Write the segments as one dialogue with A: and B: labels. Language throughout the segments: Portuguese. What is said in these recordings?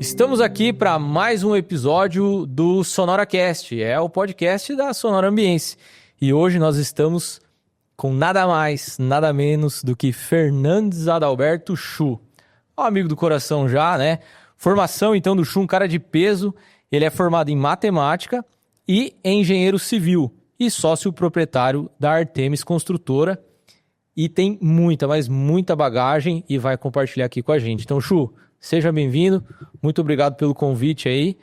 A: Estamos aqui para mais um episódio do SonoraCast, é o podcast da Sonora Ambiense. E hoje nós estamos com nada mais, nada menos do que Fernandes Adalberto Chu. Um amigo do coração já, né? Formação então do Chu, um cara de peso. Ele é formado em matemática e engenheiro civil e sócio proprietário da Artemis Construtora. E tem muita, mas muita bagagem e vai compartilhar aqui com a gente. Então, Chu, seja bem-vindo. Muito obrigado pelo convite aí.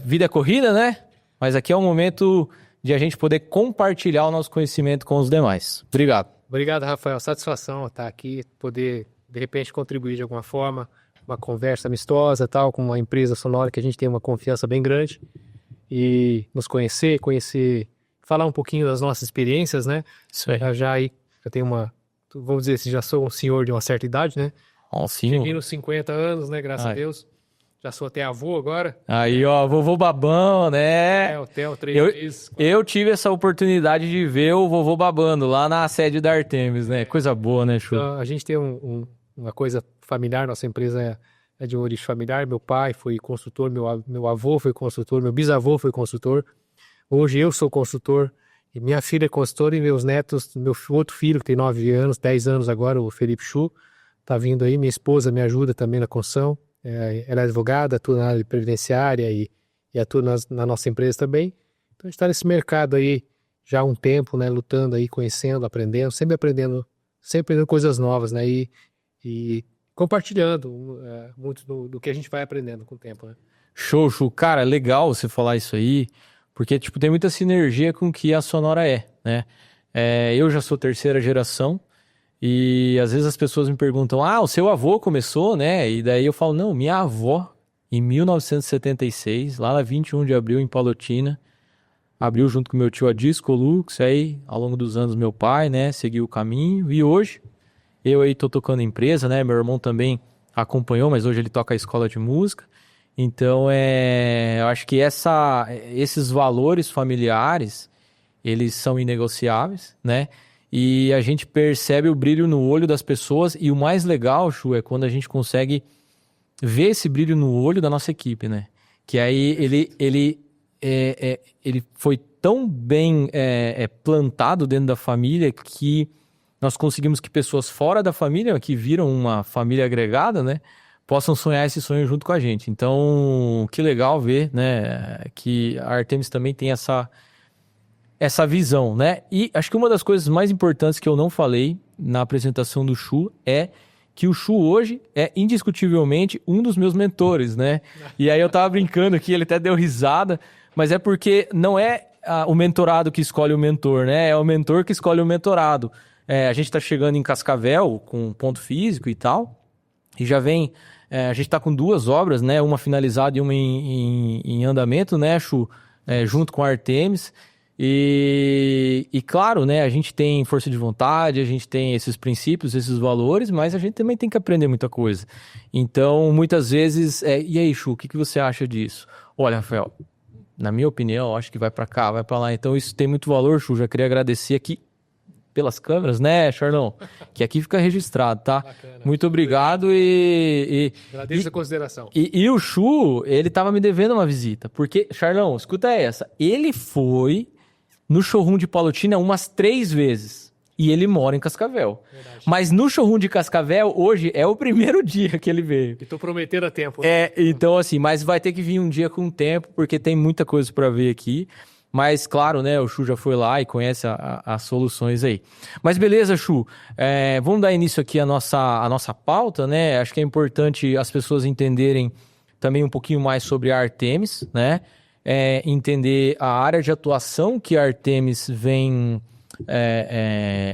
A: Vida é corrida, né? Mas aqui é o momento de a gente poder compartilhar o nosso conhecimento com os demais. Obrigado.
B: Obrigado, Rafael. Satisfação estar aqui, poder, de repente, contribuir de alguma forma. Uma conversa amistosa, tal, com uma empresa sonora que a gente tem uma confiança bem grande. E nos conhecer, falar um pouquinho das nossas experiências, né?
A: Isso aí.
B: Já tenho vamos dizer assim, já sou um senhor de uma certa idade, né? Cheguei nos 50 anos, né? Graças a Deus. Já sou até avô agora.
A: Aí, ó, vovô babão, né?
B: Hotel, 3 meses.
A: Eu tive essa oportunidade de ver o vovô babando lá na sede da Artemis, né? Coisa boa, né, Chu?
B: Então, a gente tem uma coisa familiar, nossa empresa é de origem familiar. Meu pai foi construtor, meu avô foi construtor, meu bisavô foi construtor. Hoje eu sou construtor. E minha filha é consultora e meus netos, meu outro filho que tem 9 anos, 10 anos agora, o Felipe Chu, tá vindo aí. Minha esposa me ajuda também na construção. Ela é advogada, atua na área previdenciária e atua na nossa empresa também. Então a gente está nesse mercado aí já há um tempo, né? Lutando aí, conhecendo, sempre aprendendo coisas novas, né? E compartilhando muito do que a gente vai aprendendo com o tempo, né?
A: Show, Chu. Cara, legal você falar isso aí. Porque, tem muita sinergia com o que a Sonora né? Eu já sou terceira geração e às vezes as pessoas me perguntam, o seu avô começou, né? E daí eu falo, não, minha avó, em 1976, lá na 21 de abril, em Palotina, abriu junto com meu tio a Discolux, aí ao longo dos anos meu pai, né, seguiu o caminho. E hoje, eu aí tô tocando empresa, né? Meu irmão também acompanhou, mas hoje ele toca a escola de música. Então, eu acho que esses valores familiares, eles são inegociáveis, né? E a gente percebe o brilho no olho das pessoas. E o mais legal, Chu, é quando a gente consegue ver esse brilho no olho da nossa equipe, né? Que aí ele foi tão bem plantado dentro da família que nós conseguimos que pessoas fora da família, que viram uma família agregada, né? Possam sonhar esse sonho junto com a gente. Então, que legal ver, né, que a Artemis também tem essa visão, né? E acho que uma das coisas mais importantes que eu não falei na apresentação do Chu é que o Chu hoje é indiscutivelmente um dos meus mentores, né? E aí eu tava brincando aqui, ele até deu risada, mas é porque não é o mentorado que escolhe o mentor, né? É o mentor que escolhe o mentorado. A gente tá chegando em Cascavel com ponto físico e tal, e já vem... a gente está com 2 obras, né? Uma finalizada e uma em andamento, né, Chu? Junto com a Artemis. E claro, né? A gente tem força de vontade, a gente tem esses princípios, esses valores, mas a gente também tem que aprender muita coisa. Então, muitas vezes... e aí, Chu, o que você acha disso? Olha, Rafael, na minha opinião, acho que vai para cá, vai para lá. Então, isso tem muito valor, Chu. Já queria agradecer aqui pelas câmeras, né, Charlão? Que aqui fica registrado, tá?
B: Bacana.
A: Muito obrigado
B: Agradeço a consideração.
A: E o Chu, ele tava me devendo uma visita, porque, Charlão, escuta essa, ele foi no showroom de Palotina umas 3 vezes, e ele mora em Cascavel.
B: Verdade.
A: Mas no showroom de Cascavel, hoje, é o primeiro dia que ele veio.
B: E tô prometendo a tempo. Né?
A: Então assim, mas vai ter que vir um dia com tempo, porque tem muita coisa para ver aqui. Mas, claro, né, o Chu já foi lá e conhece as soluções aí. Mas beleza, Chu, vamos dar início aqui à nossa pauta, né? Acho que é importante as pessoas entenderem também um pouquinho mais sobre a Artemis, né? Entender a área de atuação que a Artemis vem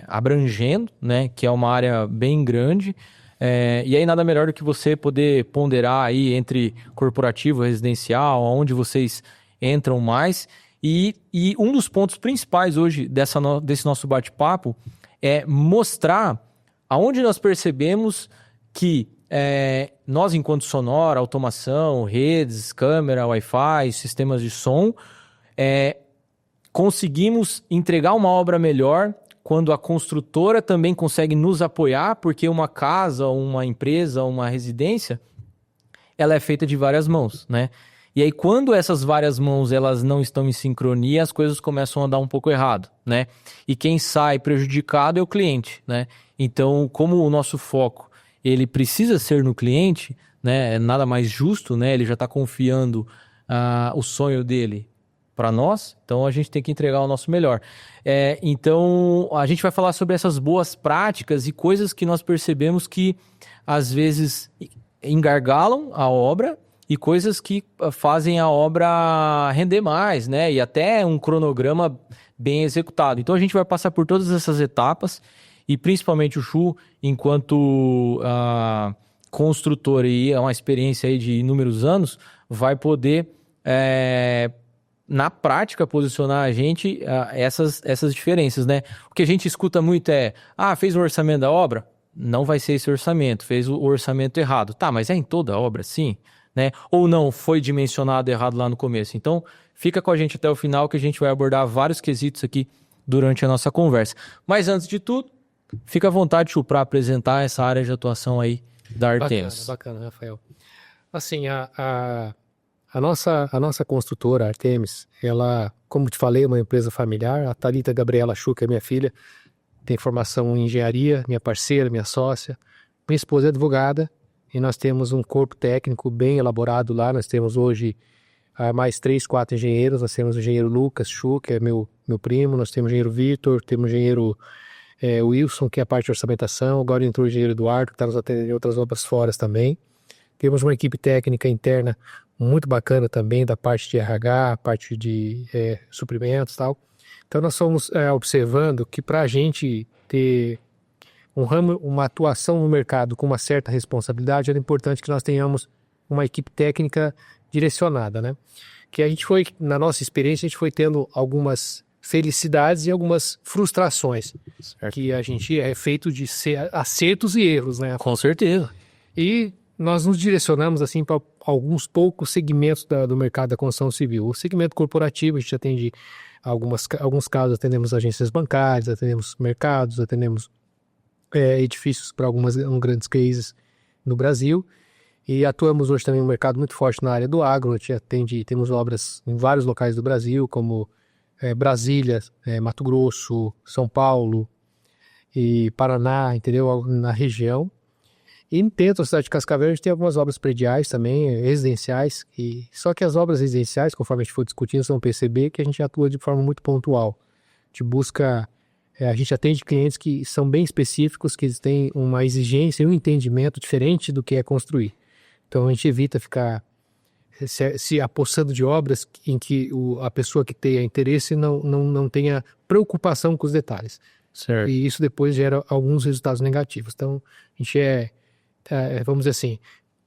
A: abrangendo, né? Que é uma área bem grande. E aí nada melhor do que você poder ponderar aí entre corporativo e residencial, onde vocês entram mais. E um dos pontos principais hoje desse nosso bate-papo é mostrar aonde nós percebemos que nós, enquanto Sonora, automação, redes, câmera, Wi-Fi, sistemas de som, conseguimos entregar uma obra melhor quando a construtora também consegue nos apoiar, porque uma casa, uma empresa, uma residência, ela é feita de várias mãos, né? E aí, quando essas várias mãos elas não estão em sincronia, as coisas começam a dar um pouco errado, né? E quem sai prejudicado é o cliente, né? Então, como o nosso foco ele precisa ser no cliente, né? É nada mais justo, né? Ele já está confiando o sonho dele para nós, então a gente tem que entregar o nosso melhor. Então, a gente vai falar sobre essas boas práticas e coisas que nós percebemos que, às vezes, engargalam a obra e coisas que fazem a obra render mais, né? E até um cronograma bem executado. Então, a gente vai passar por todas essas etapas e, principalmente, o Chu, enquanto construtor e uma experiência aí de inúmeros anos, vai poder... na prática, posicionar a gente essas diferenças, né? O que a gente escuta muito é, fez o orçamento da obra? Não vai ser esse orçamento, fez o orçamento errado. Tá, mas é em toda a obra, sim, né? Ou não, foi dimensionado errado lá no começo. Então, fica com a gente até o final que a gente vai abordar vários quesitos aqui durante a nossa conversa. Mas antes de tudo, fica à vontade, Chu, para apresentar essa área de atuação aí da Artemis.
B: Bacana, Rafael. Assim, a nossa construtora, Artemis, ela, como te falei, é uma empresa familiar. A Thalita Gabriela Chu, que é minha filha, tem formação em engenharia, minha parceira, minha sócia. Minha esposa é advogada e nós temos um corpo técnico bem elaborado lá. Nós temos hoje mais 3, 4 engenheiros. Nós temos o engenheiro Lucas Chu, que é meu primo. Nós temos o engenheiro Vitor, temos o engenheiro Wilson, que é a parte de orçamentação. Agora entrou o engenheiro Eduardo, que está nos atendendo em outras obras fora também. Temos uma equipe técnica interna muito bacana também, da parte de RH, parte de suprimentos e tal. Então nós fomos observando que para a gente ter um ramo, uma atuação no mercado com uma certa responsabilidade, era importante que nós tenhamos uma equipe técnica direcionada, né? Que a gente foi, na nossa experiência, a gente foi tendo algumas felicidades e algumas frustrações. Certo. Que a gente é feito de acertos e erros, né?
A: Com certeza.
B: E nós nos direcionamos assim para alguns poucos segmentos do mercado da construção civil. O segmento corporativo, a gente atende alguns casos, atendemos agências bancárias, atendemos mercados, atendemos edifícios para alguns grandes cases no Brasil. E atuamos hoje também no mercado muito forte na área do agro. A gente temos obras em vários locais do Brasil, como Brasília, Mato Grosso, São Paulo e Paraná, entendeu? Na região. E dentro da cidade de Cascavel a gente tem algumas obras prediais também, residenciais, só que as obras residenciais, conforme a gente for discutindo, vocês vão perceber que a gente atua de forma muito pontual. A gente atende clientes que são bem específicos, que têm uma exigência e um entendimento diferente do que é construir. Então a gente evita ficar se apossando de obras em que a pessoa que tenha interesse não tenha preocupação com os detalhes.
A: Certo.
B: E isso depois gera alguns resultados negativos. Então a gente vamos dizer assim,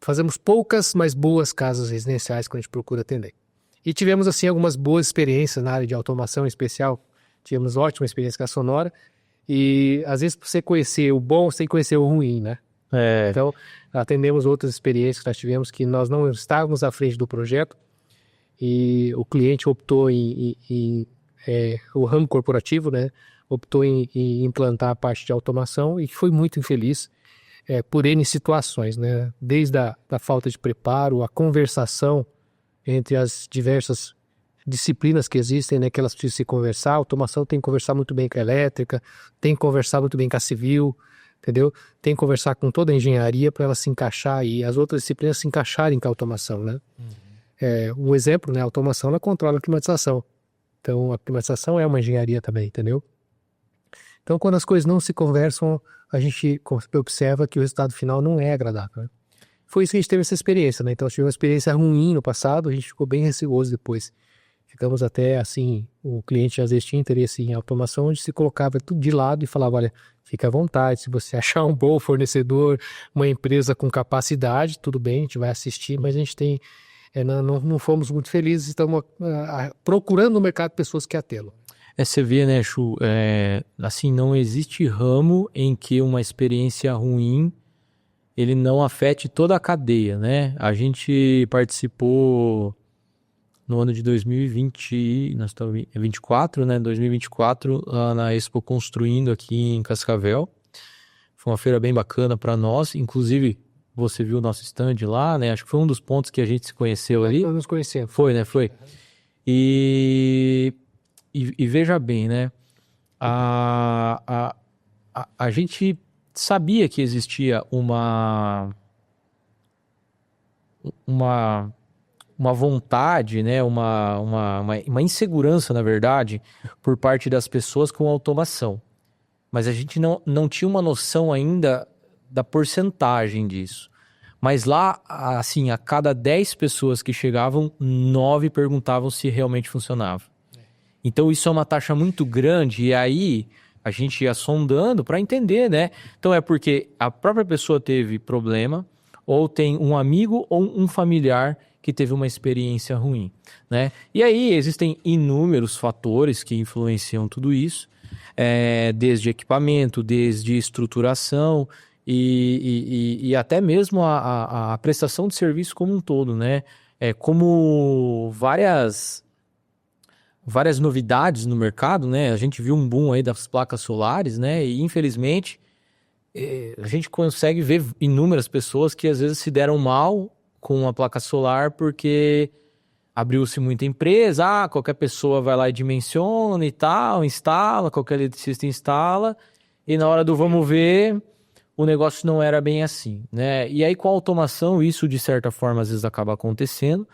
B: fazemos poucas, mas boas casas residenciais quando a gente procura atender. E tivemos, assim, algumas boas experiências na área de automação em especial. Tivemos ótima experiência com a Sonora. E, às vezes, para você conhecer o bom, você tem que conhecer o ruim, né? Então, atendemos outras experiências que nós tivemos que nós não estávamos à frente do projeto e o cliente optou o ramo corporativo, né? Optou em implantar a parte de automação e foi muito infeliz. Por N situações, né? Desde a falta de preparo, a conversação entre as diversas disciplinas que existem, né? Que elas precisam se conversar. A automação tem que conversar muito bem com a elétrica, tem que conversar muito bem com a civil, entendeu? Tem que conversar com toda a engenharia para ela se encaixar e as outras disciplinas se encaixarem com a automação, né? Um exemplo, né? A automação ela controla a climatização. Então, a climatização é uma engenharia também, entendeu? Então, quando as coisas não se conversam, a gente observa que o resultado final não é agradável, né? Foi isso que a gente teve essa experiência, né? Então, tivemos uma experiência ruim no passado, a gente ficou bem receoso depois. Ficamos até, assim, o cliente às vezes tinha interesse em automação, onde se colocava tudo de lado e falava, olha, fica à vontade, se você achar um bom fornecedor, uma empresa com capacidade, tudo bem, a gente vai assistir, mas a gente tem, não fomos muito felizes, estamos procurando no mercado pessoas que atendam.
A: Você vê, né, Chu, assim, não existe ramo em que uma experiência ruim ele não afete toda a cadeia, né? A gente participou no ano de 2020, nós estamos em 24, né? 2024, na Expo Construindo aqui em Cascavel. Foi uma feira bem bacana para nós, inclusive você viu o nosso stand lá, né? Acho que foi um dos pontos que a gente se conheceu ali.
B: Nós nos conhecemos.
A: Foi, né? Foi. E veja bem, né? A gente sabia que existia uma vontade, né? Uma insegurança, na verdade, por parte das pessoas com automação. Mas a gente não tinha uma noção ainda da porcentagem disso. Mas lá, assim, a cada 10 pessoas que chegavam, 9 perguntavam se realmente funcionava. Então isso é uma taxa muito grande e aí a gente ia sondando para entender, né? Então é porque a própria pessoa teve problema ou tem um amigo ou um familiar que teve uma experiência ruim, né? E aí existem inúmeros fatores que influenciam tudo isso, desde equipamento, desde estruturação e até mesmo a prestação de serviço como um todo, né? Como várias novidades no mercado, né? A gente viu um boom aí das placas solares, né? E infelizmente a gente consegue ver inúmeras pessoas que às vezes se deram mal com a placa solar porque abriu-se muita empresa, qualquer pessoa vai lá e dimensiona e tal, instala, qualquer eletricista instala, e na hora do vamos ver, o negócio não era bem assim, né? E aí com a automação isso de certa forma às vezes acaba acontecendo,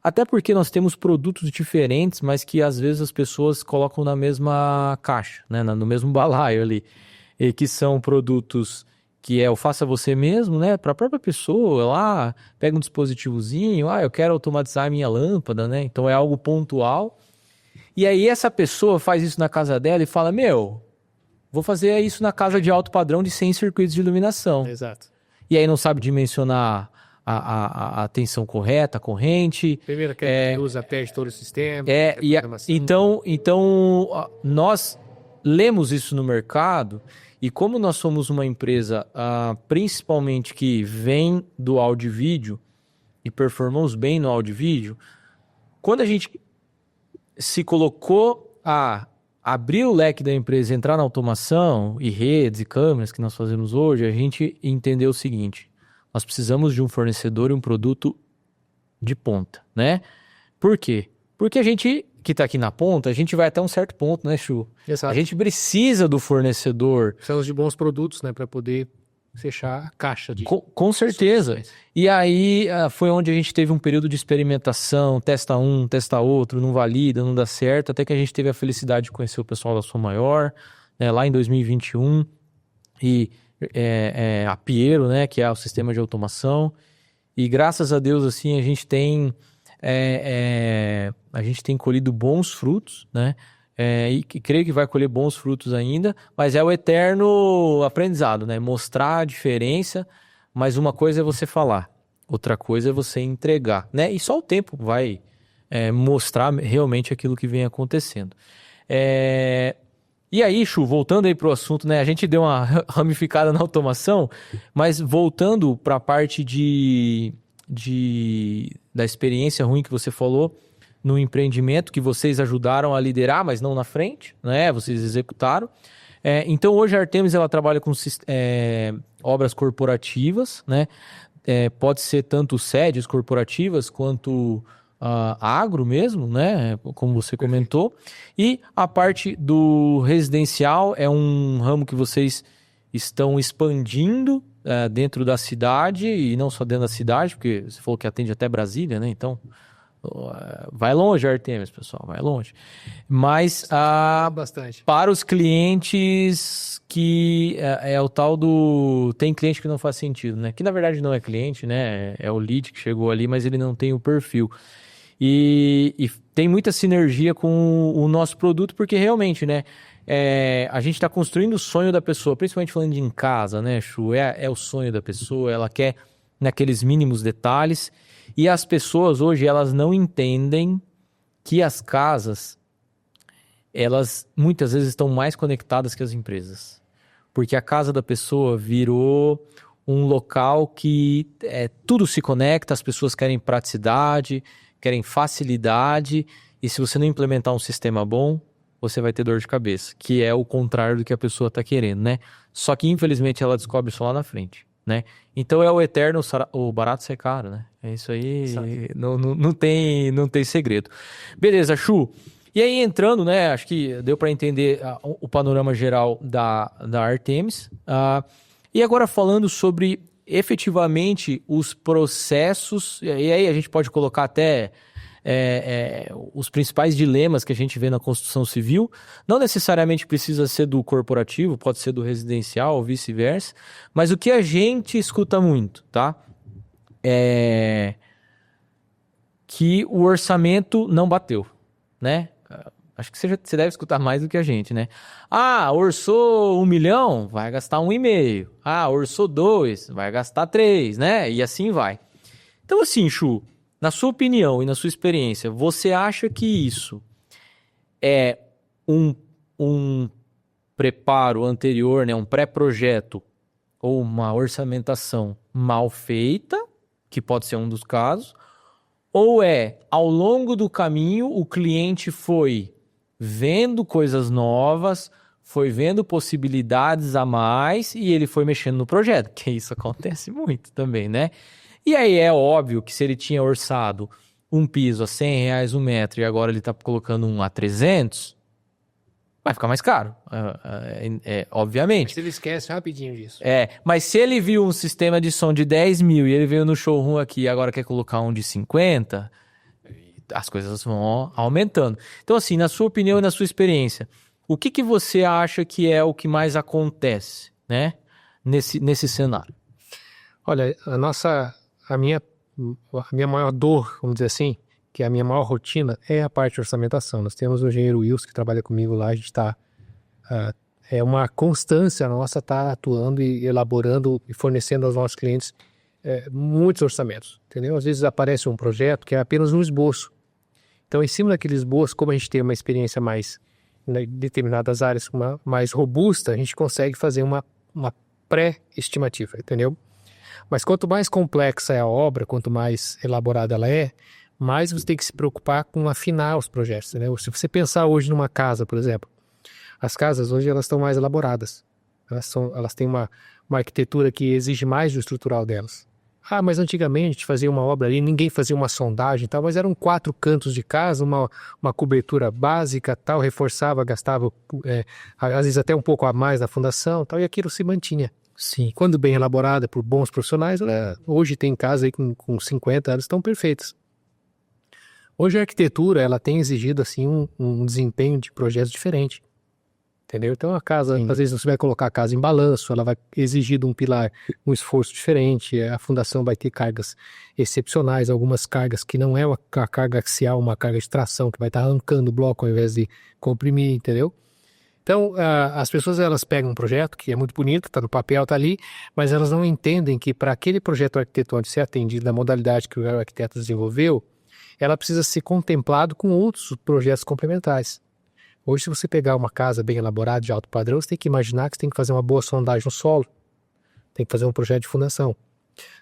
A: até porque nós temos produtos diferentes, mas que às vezes as pessoas colocam na mesma caixa, né? No mesmo balaio ali, e que são produtos que é o faça você mesmo, né? Para a própria pessoa lá, pega um dispositivozinho, eu quero automatizar a minha lâmpada, né? Então é algo pontual. E aí essa pessoa faz isso na casa dela e fala, vou fazer isso na casa de alto padrão de 100 circuitos de iluminação.
B: Exato.
A: E aí não sabe dimensionar a tensão correta, a corrente.
B: Primeiro que usa, perde todo o sistema.
A: Então nós lemos isso no mercado e como nós somos uma empresa principalmente que vem do áudio e vídeo e performamos bem no áudio e vídeo, quando a gente se colocou a abrir o leque da empresa, entrar na automação e redes e câmeras que nós fazemos hoje, a gente entendeu o seguinte: nós precisamos de um fornecedor e um produto de ponta, né? Por quê? Porque a gente que está aqui na ponta, a gente vai até um certo ponto, né, Chu?
B: Exato.
A: A gente precisa do fornecedor.
B: Precisamos de bons produtos, né, para poder fechar a caixa de...
A: Com certeza. E aí foi onde a gente teve um período de experimentação, testa um, testa outro, não valida, não dá certo, até que a gente teve a felicidade de conhecer o pessoal da Som Maior, né, lá em 2021, e a Piero, né, que é o sistema de automação, e graças a Deus, assim, a gente tem colhido bons frutos, né? E creio que vai colher bons frutos ainda, mas é o eterno aprendizado, né? Mostrar a diferença, mas uma coisa é você falar, outra coisa é você entregar, né? E só o tempo vai mostrar realmente aquilo que vem acontecendo. E aí, Chu, voltando aí para o assunto, né? A gente deu uma ramificada na automação, mas voltando para a parte da experiência ruim que você falou no empreendimento, que vocês ajudaram a liderar, mas não na frente, né? Vocês executaram. Então, hoje a Artemis ela trabalha com obras corporativas, né? Pode ser tanto sedes corporativas quanto agro mesmo, né? Como você comentou. E a parte do residencial é um ramo que vocês estão expandindo dentro da cidade, e não só dentro da cidade, porque você falou que atende até Brasília, né? Então, vai longe, Artemis, pessoal, vai longe. Mas
B: bastante.
A: Para os clientes que é o tal do... Tem cliente que não faz sentido, né? Que na verdade não é cliente, né? É o lead que chegou ali, mas ele não tem o perfil. E tem muita sinergia com o nosso produto, porque realmente, né? A gente está construindo o sonho da pessoa, principalmente falando de em casa, né, Chu? É o sonho da pessoa, ela quer naqueles mínimos detalhes. E as pessoas hoje, elas não entendem que as casas, elas muitas vezes estão mais conectadas que as empresas. Porque a casa da pessoa virou um local que tudo se conecta, as pessoas querem praticidade, querem facilidade, e se você não implementar um sistema bom, você vai ter dor de cabeça, que é o contrário do que a pessoa está querendo, né? Só que, infelizmente, ela descobre isso lá na frente. né? Então é o eterno, o barato sai caro, né? É isso aí, não tem segredo. Beleza, Chu. E aí entrando, né? Acho que deu para entender o panorama geral da Artemis. E agora falando sobre efetivamente os processos, e aí a gente pode colocar até os principais dilemas que a gente vê na construção civil. Não necessariamente precisa ser do corporativo, pode ser do residencial ou vice-versa, mas o que a gente escuta muito, tá? É que o orçamento não bateu, né? Acho que você deve escutar mais do que a gente, né? Ah, orçou 1 milhão, vai gastar 1,5. Ah, orçou 2, vai gastar 3, né? E assim vai. Então assim, Chu, na sua opinião e na sua experiência, você acha que isso é um preparo anterior, né? Um pré-projeto ou uma orçamentação mal feita, que pode ser um dos casos, ou ao longo do caminho, o cliente foi vendo coisas novas, foi vendo possibilidades a mais e ele foi mexendo no projeto, que isso acontece muito também, né? E aí é óbvio que se ele tinha orçado um piso a R$100 um metro e agora ele está colocando um a 300, vai ficar mais caro, obviamente.
B: Mas ele esquece rapidinho disso.
A: Mas se ele viu um sistema de som de 10 mil e ele veio no showroom aqui e agora quer colocar um de 50, as coisas vão aumentando. Então, assim, na sua opinião e na sua experiência, o que você acha que é o que mais acontece, né, nesse cenário?
B: Olha, a minha maior dor, vamos dizer assim, que é a minha maior rotina, é a parte de orçamentação. Nós temos o engenheiro Wilson que trabalha comigo lá, a gente está... é uma constância nossa estar atuando e elaborando e fornecendo aos nossos clientes muitos orçamentos, entendeu? Às vezes aparece um projeto que é apenas um esboço. Então, em cima daquele esboço, como a gente tem uma experiência mais, em determinadas áreas, mais robusta, a gente consegue fazer uma pré-estimativa, entendeu? Mas quanto mais complexa é a obra, quanto mais elaborada ela é, mais você tem que se preocupar com afinar os projetos, entendeu? Se você pensar hoje numa casa, por exemplo, as casas hoje elas estão mais elaboradas. Elas têm uma arquitetura que exige mais do estrutural delas. Ah, mas antigamente a gente fazia uma obra ali, ninguém fazia uma sondagem e tal, mas eram 4 cantos de casa, uma cobertura básica tal, reforçava, gastava às vezes até um pouco a mais na fundação tal, e aquilo se mantinha.
A: Sim.
B: Quando bem elaborada por bons profissionais, hoje tem casas aí com 50 anos estão perfeitas. Hoje a arquitetura ela tem exigido assim um desempenho de projetos diferente. Entendeu? Então a casa, às vezes você vai colocar a casa em balanço, ela vai exigir de um pilar um esforço diferente, a fundação vai ter cargas excepcionais, algumas cargas que não é a carga axial, uma carga de tração que vai estar arrancando o bloco ao invés de comprimir, entendeu? Então as pessoas elas pegam um projeto que é muito bonito, está no papel, está ali, mas elas não entendem que para aquele projeto arquitetônico ser atendido da modalidade que o arquiteto desenvolveu, ela precisa ser contemplado com outros projetos complementares. Hoje, se você pegar uma casa bem elaborada, de alto padrão, você tem que imaginar que você tem que fazer uma boa sondagem no solo, tem que fazer um projeto de fundação,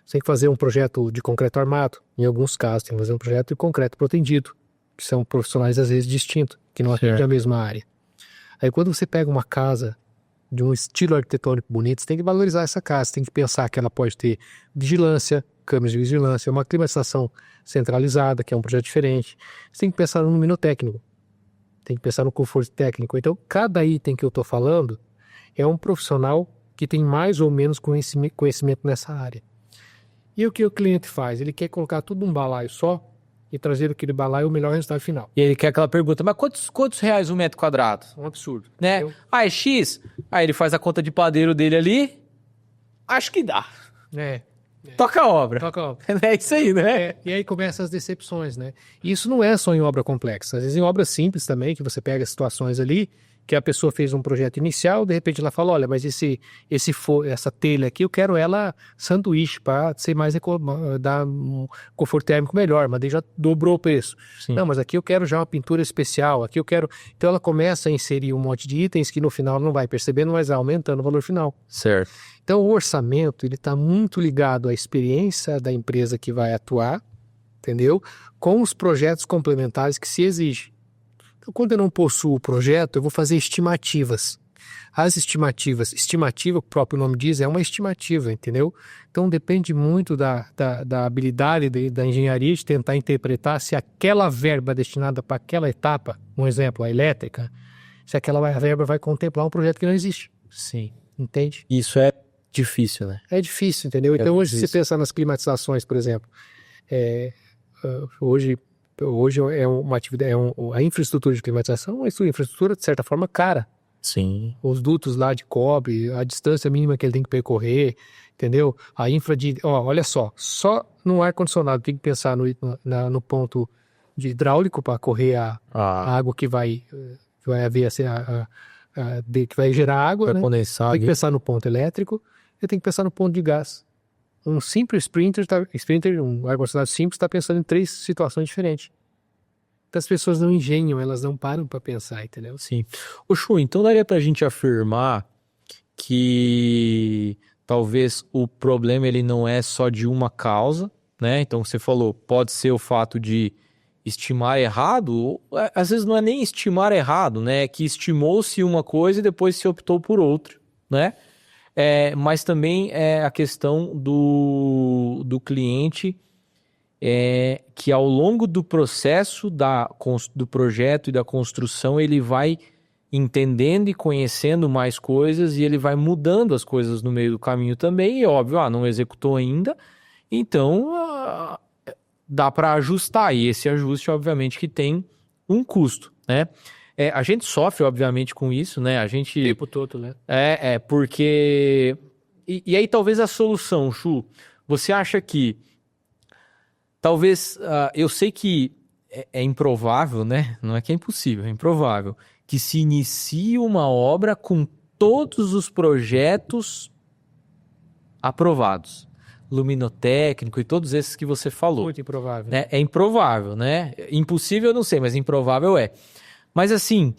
B: você tem que fazer um projeto de concreto armado, em alguns casos tem que fazer um projeto de concreto protendido, que são profissionais às vezes distintos, que não atendem a mesma área. Aí quando você pega uma casa de um estilo arquitetônico bonito, você tem que valorizar essa casa, você tem que pensar que ela pode ter vigilância, câmeras de vigilância, uma climatização centralizada, que é um projeto diferente, você tem que pensar no mínimo técnico. Tem que pensar no conforto técnico. Então, cada item que eu estou falando é um profissional que tem mais ou menos conhecimento nessa área. E o que o cliente faz? Ele quer colocar tudo num balaio só e trazer aquele balaio o melhor resultado final.
A: E ele quer aquela pergunta, mas quantos reais um metro quadrado?
B: Um absurdo.
A: Né? É X? Aí ele faz a conta de padeiro dele ali, acho que dá. Toca a obra. É isso aí, né?
B: E aí começam as decepções, né? E isso não é só em obra complexa. Às vezes em obra simples também, que você pega situações ali, que a pessoa fez um projeto inicial, de repente ela fala, olha, mas essa telha aqui, eu quero ela sanduíche para ser mais dar um conforto térmico melhor, mas daí já dobrou o preço.
A: Sim.
B: Não, mas aqui eu quero já uma pintura especial, aqui eu quero... Então ela começa a inserir um monte de itens que no final não vai percebendo, mas vai aumentando o valor final.
A: Certo.
B: Então o orçamento, ele está muito ligado à experiência da empresa que vai atuar, entendeu? Com os projetos complementares que se exigem. Então, quando eu não possuo o projeto, eu vou fazer estimativas. As estimativa, o próprio nome diz, é uma estimativa, entendeu? Então depende muito da habilidade da engenharia de tentar interpretar se aquela verba destinada para aquela etapa, um exemplo, a elétrica, se aquela verba vai contemplar um projeto que não existe.
A: Sim.
B: Entende?
A: Isso é difícil, né?
B: É difícil, entendeu? Então hoje, se
A: difícil.
B: você pensar nas climatizações, por exemplo, hoje é uma atividade, a infraestrutura de climatização é uma infraestrutura, de certa forma, cara.
A: Sim.
B: Os dutos lá de cobre, a distância mínima que ele tem que percorrer, entendeu? A infra de... olha só no ar-condicionado tem que pensar no ponto de hidráulico para correr a água que vai haver, assim, que vai gerar água,
A: Vai
B: né?
A: condensar.
B: Tem que pensar no ponto elétrico e tem que pensar no ponto de gás. Um simples um ar-condicionado simples, está pensando em 3 situações diferentes. Então as pessoas não engenham, elas não param para pensar, entendeu?
A: Sim. Ô Chu, então daria pra gente afirmar que talvez o problema ele não é só de uma causa, né? Então você falou, pode ser o fato de estimar errado, ou, às vezes não é nem estimar errado, né? É que estimou-se uma coisa e depois se optou por outra, né? Mas também é a questão do cliente que ao longo do processo do projeto e da construção ele vai entendendo e conhecendo mais coisas e ele vai mudando as coisas no meio do caminho também e óbvio, não executou ainda, então dá para ajustar e esse ajuste obviamente que tem um custo, né? A gente sofre obviamente com isso, né? A gente...
B: O tempo todo, né?
A: Porque... E aí talvez a solução, Chu, você acha que talvez, eu sei que é improvável, né? Não é que é impossível, é improvável que se inicie uma obra com todos os projetos aprovados. Luminotécnico e todos esses que você falou.
B: Muito improvável.
A: Né? É improvável, né? Impossível eu não sei, mas improvável é. Mas assim,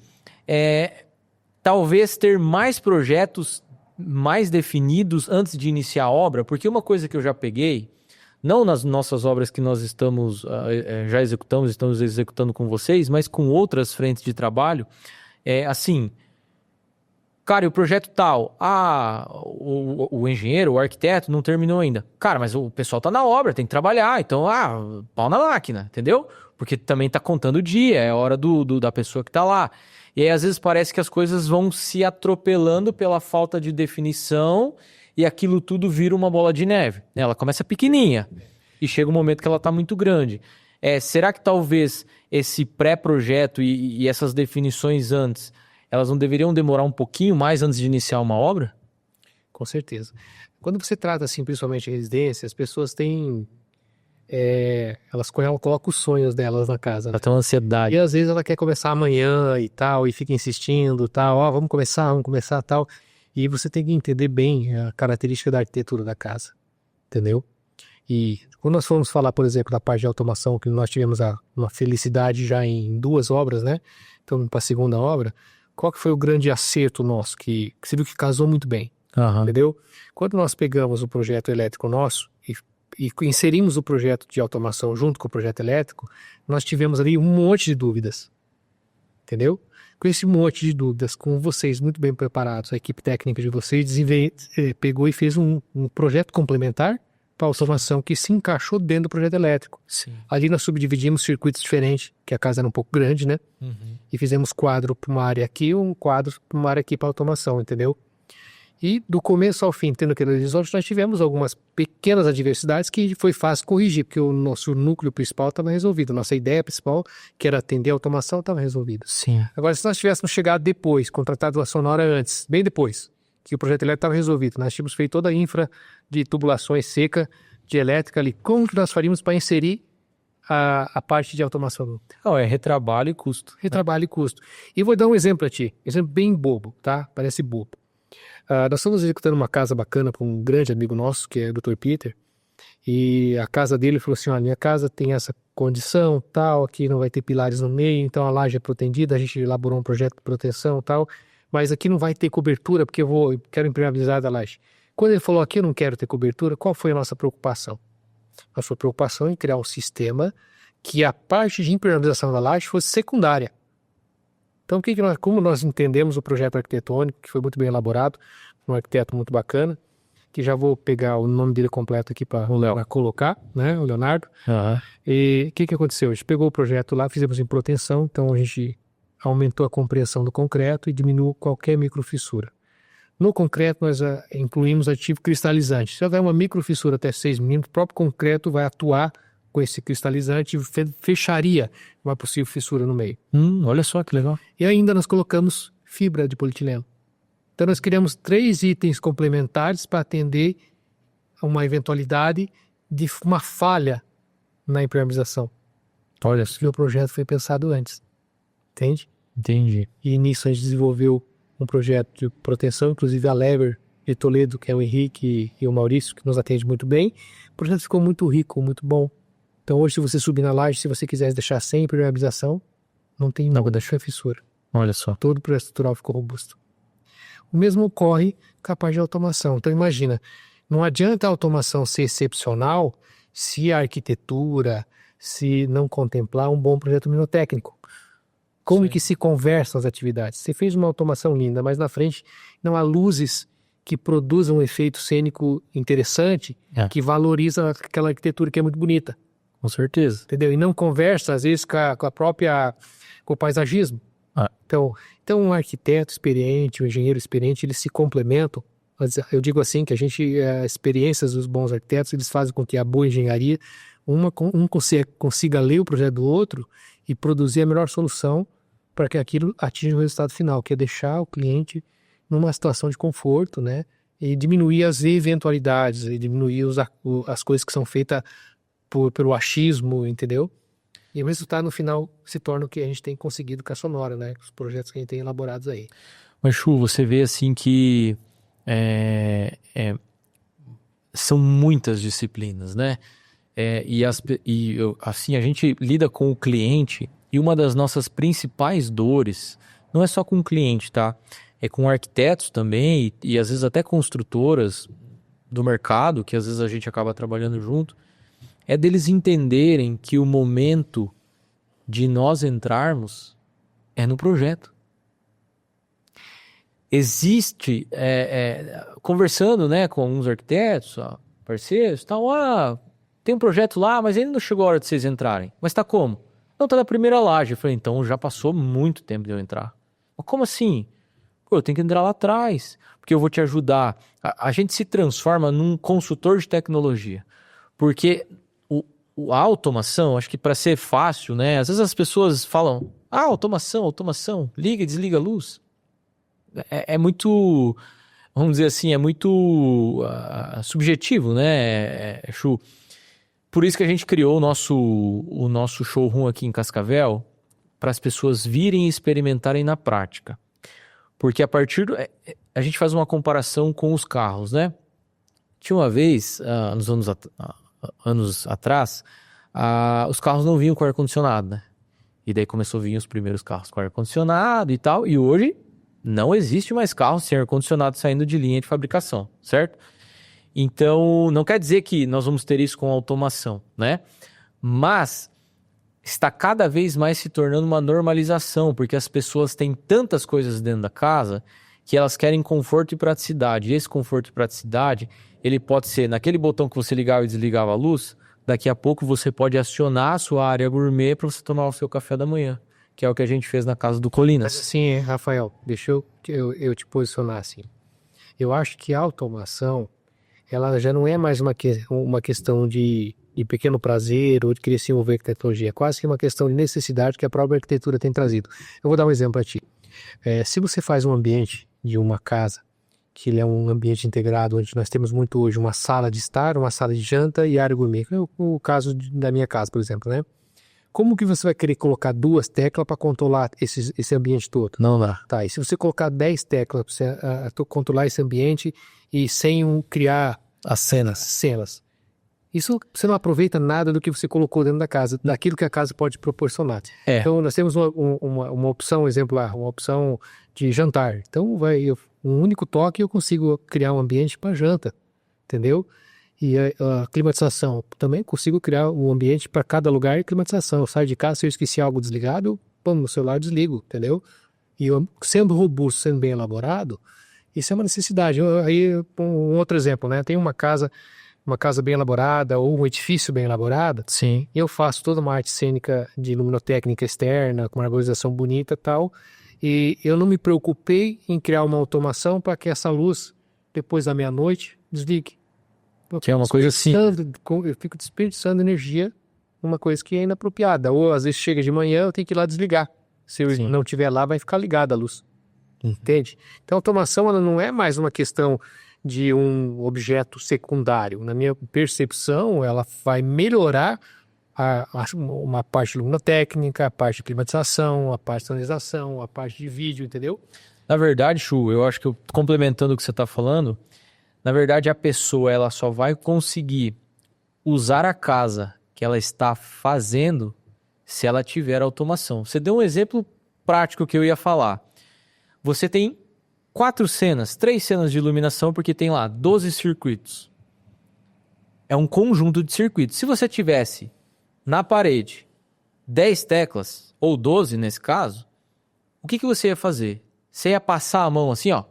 A: talvez ter mais projetos mais definidos antes de iniciar a obra, porque uma coisa que eu já peguei, não nas nossas obras que nós estamos estamos executando com vocês, mas com outras frentes de trabalho, assim, cara, e o projeto tal, o engenheiro, o arquiteto não terminou ainda. Cara, mas o pessoal tá na obra, tem que trabalhar, então, pau na máquina, entendeu? Porque também tá contando o dia, é a hora da pessoa que tá lá. E aí, às vezes, parece que as coisas vão se atropelando pela falta de definição e aquilo tudo vira uma bola de neve. Ela começa pequenininha e chega um momento que ela tá muito grande. Será que talvez esse pré-projeto e essas definições antes, elas não deveriam demorar um pouquinho mais antes de iniciar uma obra?
B: Com certeza. Quando você trata, assim, principalmente em residência, as pessoas têm... elas colocam os sonhos delas na casa, né?
A: Ela tem uma ansiedade.
B: E às vezes ela quer começar amanhã e tal, e fica insistindo, tal, vamos começar, tal. E você tem que entender bem a característica da arquitetura da casa, entendeu? E quando nós formos falar, por exemplo, da parte de automação, que nós tivemos uma felicidade já em 2 obras, né? Então, para a segunda obra, qual que foi o grande acerto nosso, que você viu que casou muito bem, entendeu? Quando nós pegamos o projeto elétrico nosso e inserimos o projeto de automação junto com o projeto elétrico, nós tivemos ali um monte de dúvidas, entendeu? Com esse monte de dúvidas, com vocês muito bem preparados, a equipe técnica de vocês pegou e fez um projeto complementar para a automação que se encaixou dentro do projeto elétrico.
A: Sim.
B: Ali nós subdividimos circuitos diferentes, que a casa era um pouco grande, né?
A: Uhum.
B: E fizemos quadro para uma área aqui, um quadro para uma área aqui para automação, entendeu? E do começo ao fim, tendo aquele horizonte, nós tivemos algumas pequenas adversidades que foi fácil corrigir, porque o nosso núcleo principal estava resolvido, nossa ideia principal, que era atender a automação, estava resolvida.
A: Sim.
B: Agora, se nós tivéssemos chegado depois, contratado a sonora antes, bem depois, que o projeto elétrico estava resolvido, nós tínhamos feito toda a infra de tubulações seca, de elétrica ali, como que nós faríamos para inserir a parte de automação?
A: É retrabalho e custo.
B: Retrabalho e custo. E vou dar um exemplo para ti, exemplo bem bobo, tá? Parece bobo. Nós estamos executando uma casa bacana para um grande amigo nosso, que é o Dr. Peter, e a casa dele falou assim, minha casa tem essa condição, tal, aqui não vai ter pilares no meio, então a laje é protendida, a gente elaborou um projeto de proteção, tal, mas aqui não vai ter cobertura, porque eu quero impermeabilizar da laje. Quando ele falou aqui eu não quero ter cobertura, qual foi a nossa preocupação? Nossa preocupação em criar um sistema que a parte de impermeabilização da laje fosse secundária. Então, como nós entendemos o projeto arquitetônico, que foi muito bem elaborado, um arquiteto muito bacana, que já vou pegar o nome dele completo aqui para colocar, né, o Leonardo.
A: Aham.
B: E o que aconteceu? A gente pegou o projeto lá, fizemos em proteção, então a gente aumentou a compreensão do concreto e diminuiu qualquer microfissura. No concreto, nós incluímos aditivo cristalizante. Se houver uma microfissura até 6 milímetros, o próprio concreto vai atuar com esse cristalizante e fecharia uma possível fissura no meio.
A: Olha só que legal.
B: E ainda nós colocamos fibra de polietileno. Então nós criamos 3 itens complementares para atender a uma eventualidade de uma falha na impermeabilização.
A: Olha,
B: E o projeto foi pensado antes, entende?
A: entendi.
B: E nisso a gente desenvolveu um projeto de proteção, inclusive a Lever de Toledo, que é o Henrique e o Maurício, que nos atende muito bem. O projeto ficou muito rico, muito bom. Então hoje, se você subir na laje, se você quiser deixar sem impermeabilização, não tem nada, deixa fissura.
A: Olha só.
B: Todo o projeto estrutural ficou robusto. O mesmo ocorre com a parte de automação. Então imagina, não adianta a automação ser excepcional se a arquitetura, se não contemplar um bom projeto minotécnico. Como é que se conversam as atividades? Você fez uma automação linda, mas na frente não há luzes que produzam um efeito cênico interessante, que valoriza aquela arquitetura que é muito bonita.
A: Com certeza.
B: Entendeu? E não conversa, às vezes, com o paisagismo. Então, um arquiteto experiente, um engenheiro experiente, eles se complementam. Eu digo assim, que as experiências dos bons arquitetos, eles fazem com que a boa engenharia, um consiga ler o projeto do outro e produzir a melhor solução para que aquilo atinja o resultado final, que é deixar o cliente numa situação de conforto, né? E diminuir as eventualidades, e diminuir as coisas que são feitas pelo achismo, entendeu? E o resultado no final se torna o que a gente tem conseguido com a Sonora, né? Os projetos que a gente tem elaborados aí.
A: Mas, Chu, você vê assim que são muitas disciplinas, né? Assim, a gente lida com o cliente e uma das nossas principais dores não é só com o cliente, tá? É com arquitetos também e às vezes até construtoras do mercado, que às vezes a gente acaba trabalhando junto, é deles entenderem que o momento de nós entrarmos é no projeto. Existe, conversando, né, com alguns arquitetos, parceiros, tal, tem um projeto lá, mas ainda não chegou a hora de vocês entrarem. Mas tá como? Não, tá na primeira laje. Eu falei, então já passou muito tempo de eu entrar. Mas como assim? Pô, eu tenho que entrar lá atrás, porque eu vou te ajudar. A gente se transforma num consultor de tecnologia, porque a automação, acho que para ser fácil, né? Às vezes as pessoas falam, automação, liga e desliga a luz. É muito, vamos dizer assim, é muito subjetivo, né, Chu? Por isso que a gente criou o nosso showroom aqui em Cascavel, para as pessoas virem e experimentarem na prática. Porque a gente faz uma comparação com os carros, né? Tinha uma vez, nos anos atrás, os carros não vinham com ar-condicionado, né? E daí começou a vir os primeiros carros com ar-condicionado e tal, e hoje não existe mais carro sem ar-condicionado saindo de linha de fabricação, certo? Então, não quer dizer que nós vamos ter isso com automação, né? Mas está cada vez mais se tornando uma normalização, porque as pessoas têm tantas coisas dentro da casa que elas querem conforto e praticidade. E esse conforto e praticidade, ele pode ser naquele botão que você ligava e desligava a luz, daqui a pouco você pode acionar a sua área gourmet para você tomar o seu café da manhã, que é o que a gente fez na casa do Colinas.
B: Mas assim, Rafael, deixa eu te posicionar assim. Eu acho que a automação, ela já não é mais uma questão de pequeno prazer ou de querer se envolver com tecnologia. É quase que uma questão de necessidade que a própria arquitetura tem trazido. Eu vou dar um exemplo para ti. Se você faz um ambiente de uma casa, que ele é um ambiente integrado, onde nós temos muito hoje uma sala de estar, uma sala de janta e área gourmet. É o caso da minha casa, por exemplo, né? Como que você vai querer colocar 2 teclas para controlar esse ambiente todo?
A: Não dá.
B: Tá, e se você colocar 10 teclas para você controlar esse ambiente e sem criar
A: as cenas.
B: Isso você não aproveita nada do que você colocou dentro da casa, daquilo que a casa pode proporcionar. Então nós temos uma opção exemplar, uma opção de jantar. Então um único toque eu consigo criar um ambiente para janta, entendeu? E a climatização, também consigo criar um ambiente para cada lugar e climatização. Eu saio de casa, se eu esqueci algo desligado, no celular desligo, entendeu? E sendo robusto, sendo bem elaborado, isso é uma necessidade. Aí, um outro exemplo, né? Tem uma casa bem elaborada ou um edifício bem elaborado,
A: Sim.
B: e eu faço toda uma arte cênica de luminotécnica externa, com uma arborização bonita e tal, e eu não me preocupei em criar uma automação para que essa luz, depois da meia-noite, desligue.
A: Que é uma coisa assim.
B: Eu fico desperdiçando energia numa coisa que é inapropriada. Ou às vezes chega de manhã, eu tenho que ir lá desligar. Se eu
A: Sim.
B: não estiver lá, vai ficar ligada a luz. Entende? Então a automação ela não é mais uma questão de um objeto secundário. Na minha percepção, ela vai melhorar uma parte luminotécnica, a parte de climatização, a parte de sonorização, a parte de vídeo, entendeu?
A: Na verdade, Chu, eu acho que complementando o que você está falando, na verdade a pessoa ela só vai conseguir usar a casa que ela está fazendo se ela tiver automação. Você deu um exemplo prático que eu ia falar. Você tem 3 cenas de iluminação porque tem lá 12 circuitos. É um conjunto de circuitos. Se você tivesse na parede 10 teclas, ou 12 nesse caso, o que você ia fazer? Você ia passar a mão assim, ó,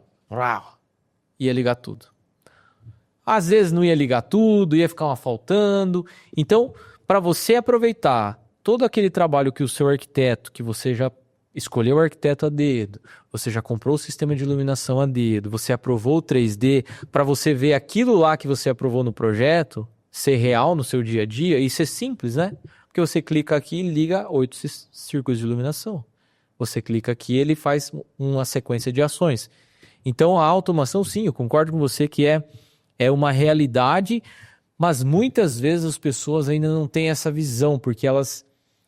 A: ia ligar tudo. Às vezes não ia ligar tudo, ia ficar uma faltando. Então, para você aproveitar todo aquele trabalho que o seu arquiteto, que você já escolheu o arquiteto a dedo, você já comprou o sistema de iluminação a dedo, você aprovou o 3D, para você ver aquilo lá que você aprovou no projeto ser real no seu dia a dia, isso é simples, né? Porque você clica aqui e liga 8 círculos de iluminação. Você clica aqui e ele faz uma sequência de ações. Então a automação, sim, eu concordo com você que é uma realidade, mas muitas vezes as pessoas ainda não têm essa visão, porque elas...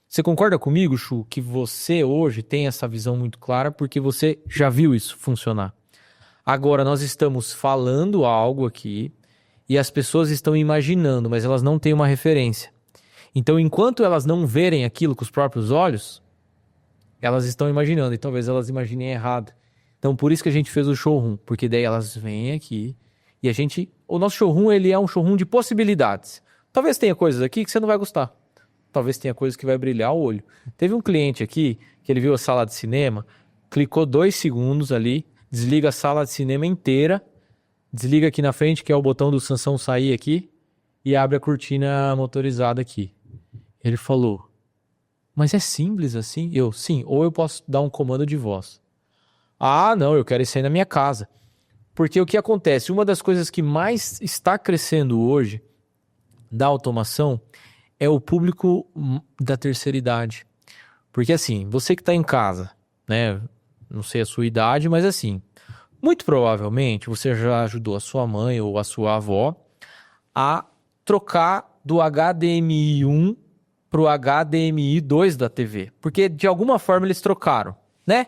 A: Você concorda comigo, Chu, que você hoje tem essa visão muito clara porque você já viu isso funcionar? Agora nós estamos falando algo aqui e as pessoas estão imaginando, mas elas não têm uma referência. Então, enquanto elas não verem aquilo com os próprios olhos, elas estão imaginando e talvez elas imaginem errado. Então, por isso que a gente fez o showroom, porque daí elas vêm aqui e o nosso showroom, ele é um showroom de possibilidades. Talvez tenha coisas aqui que você não vai gostar. Talvez tenha coisas que vai brilhar o olho. Teve um cliente aqui, que ele viu a sala de cinema, clicou 2 segundos ali, desliga a sala de cinema inteira, desliga aqui na frente, que é o botão do Sansão sair aqui, e abre a cortina motorizada aqui. Ele falou, mas é simples assim? Sim, ou eu posso dar um comando de voz. Ah, não, eu quero isso aí na minha casa. Porque o que acontece? Uma das coisas que mais está crescendo hoje da automação é o público da terceira idade. Porque assim, você que está em casa, né? Não sei a sua idade, mas assim, muito provavelmente você já ajudou a sua mãe ou a sua avó a trocar do HDMI 1 para o HDMI 2 da TV. Porque de alguma forma eles trocaram, né?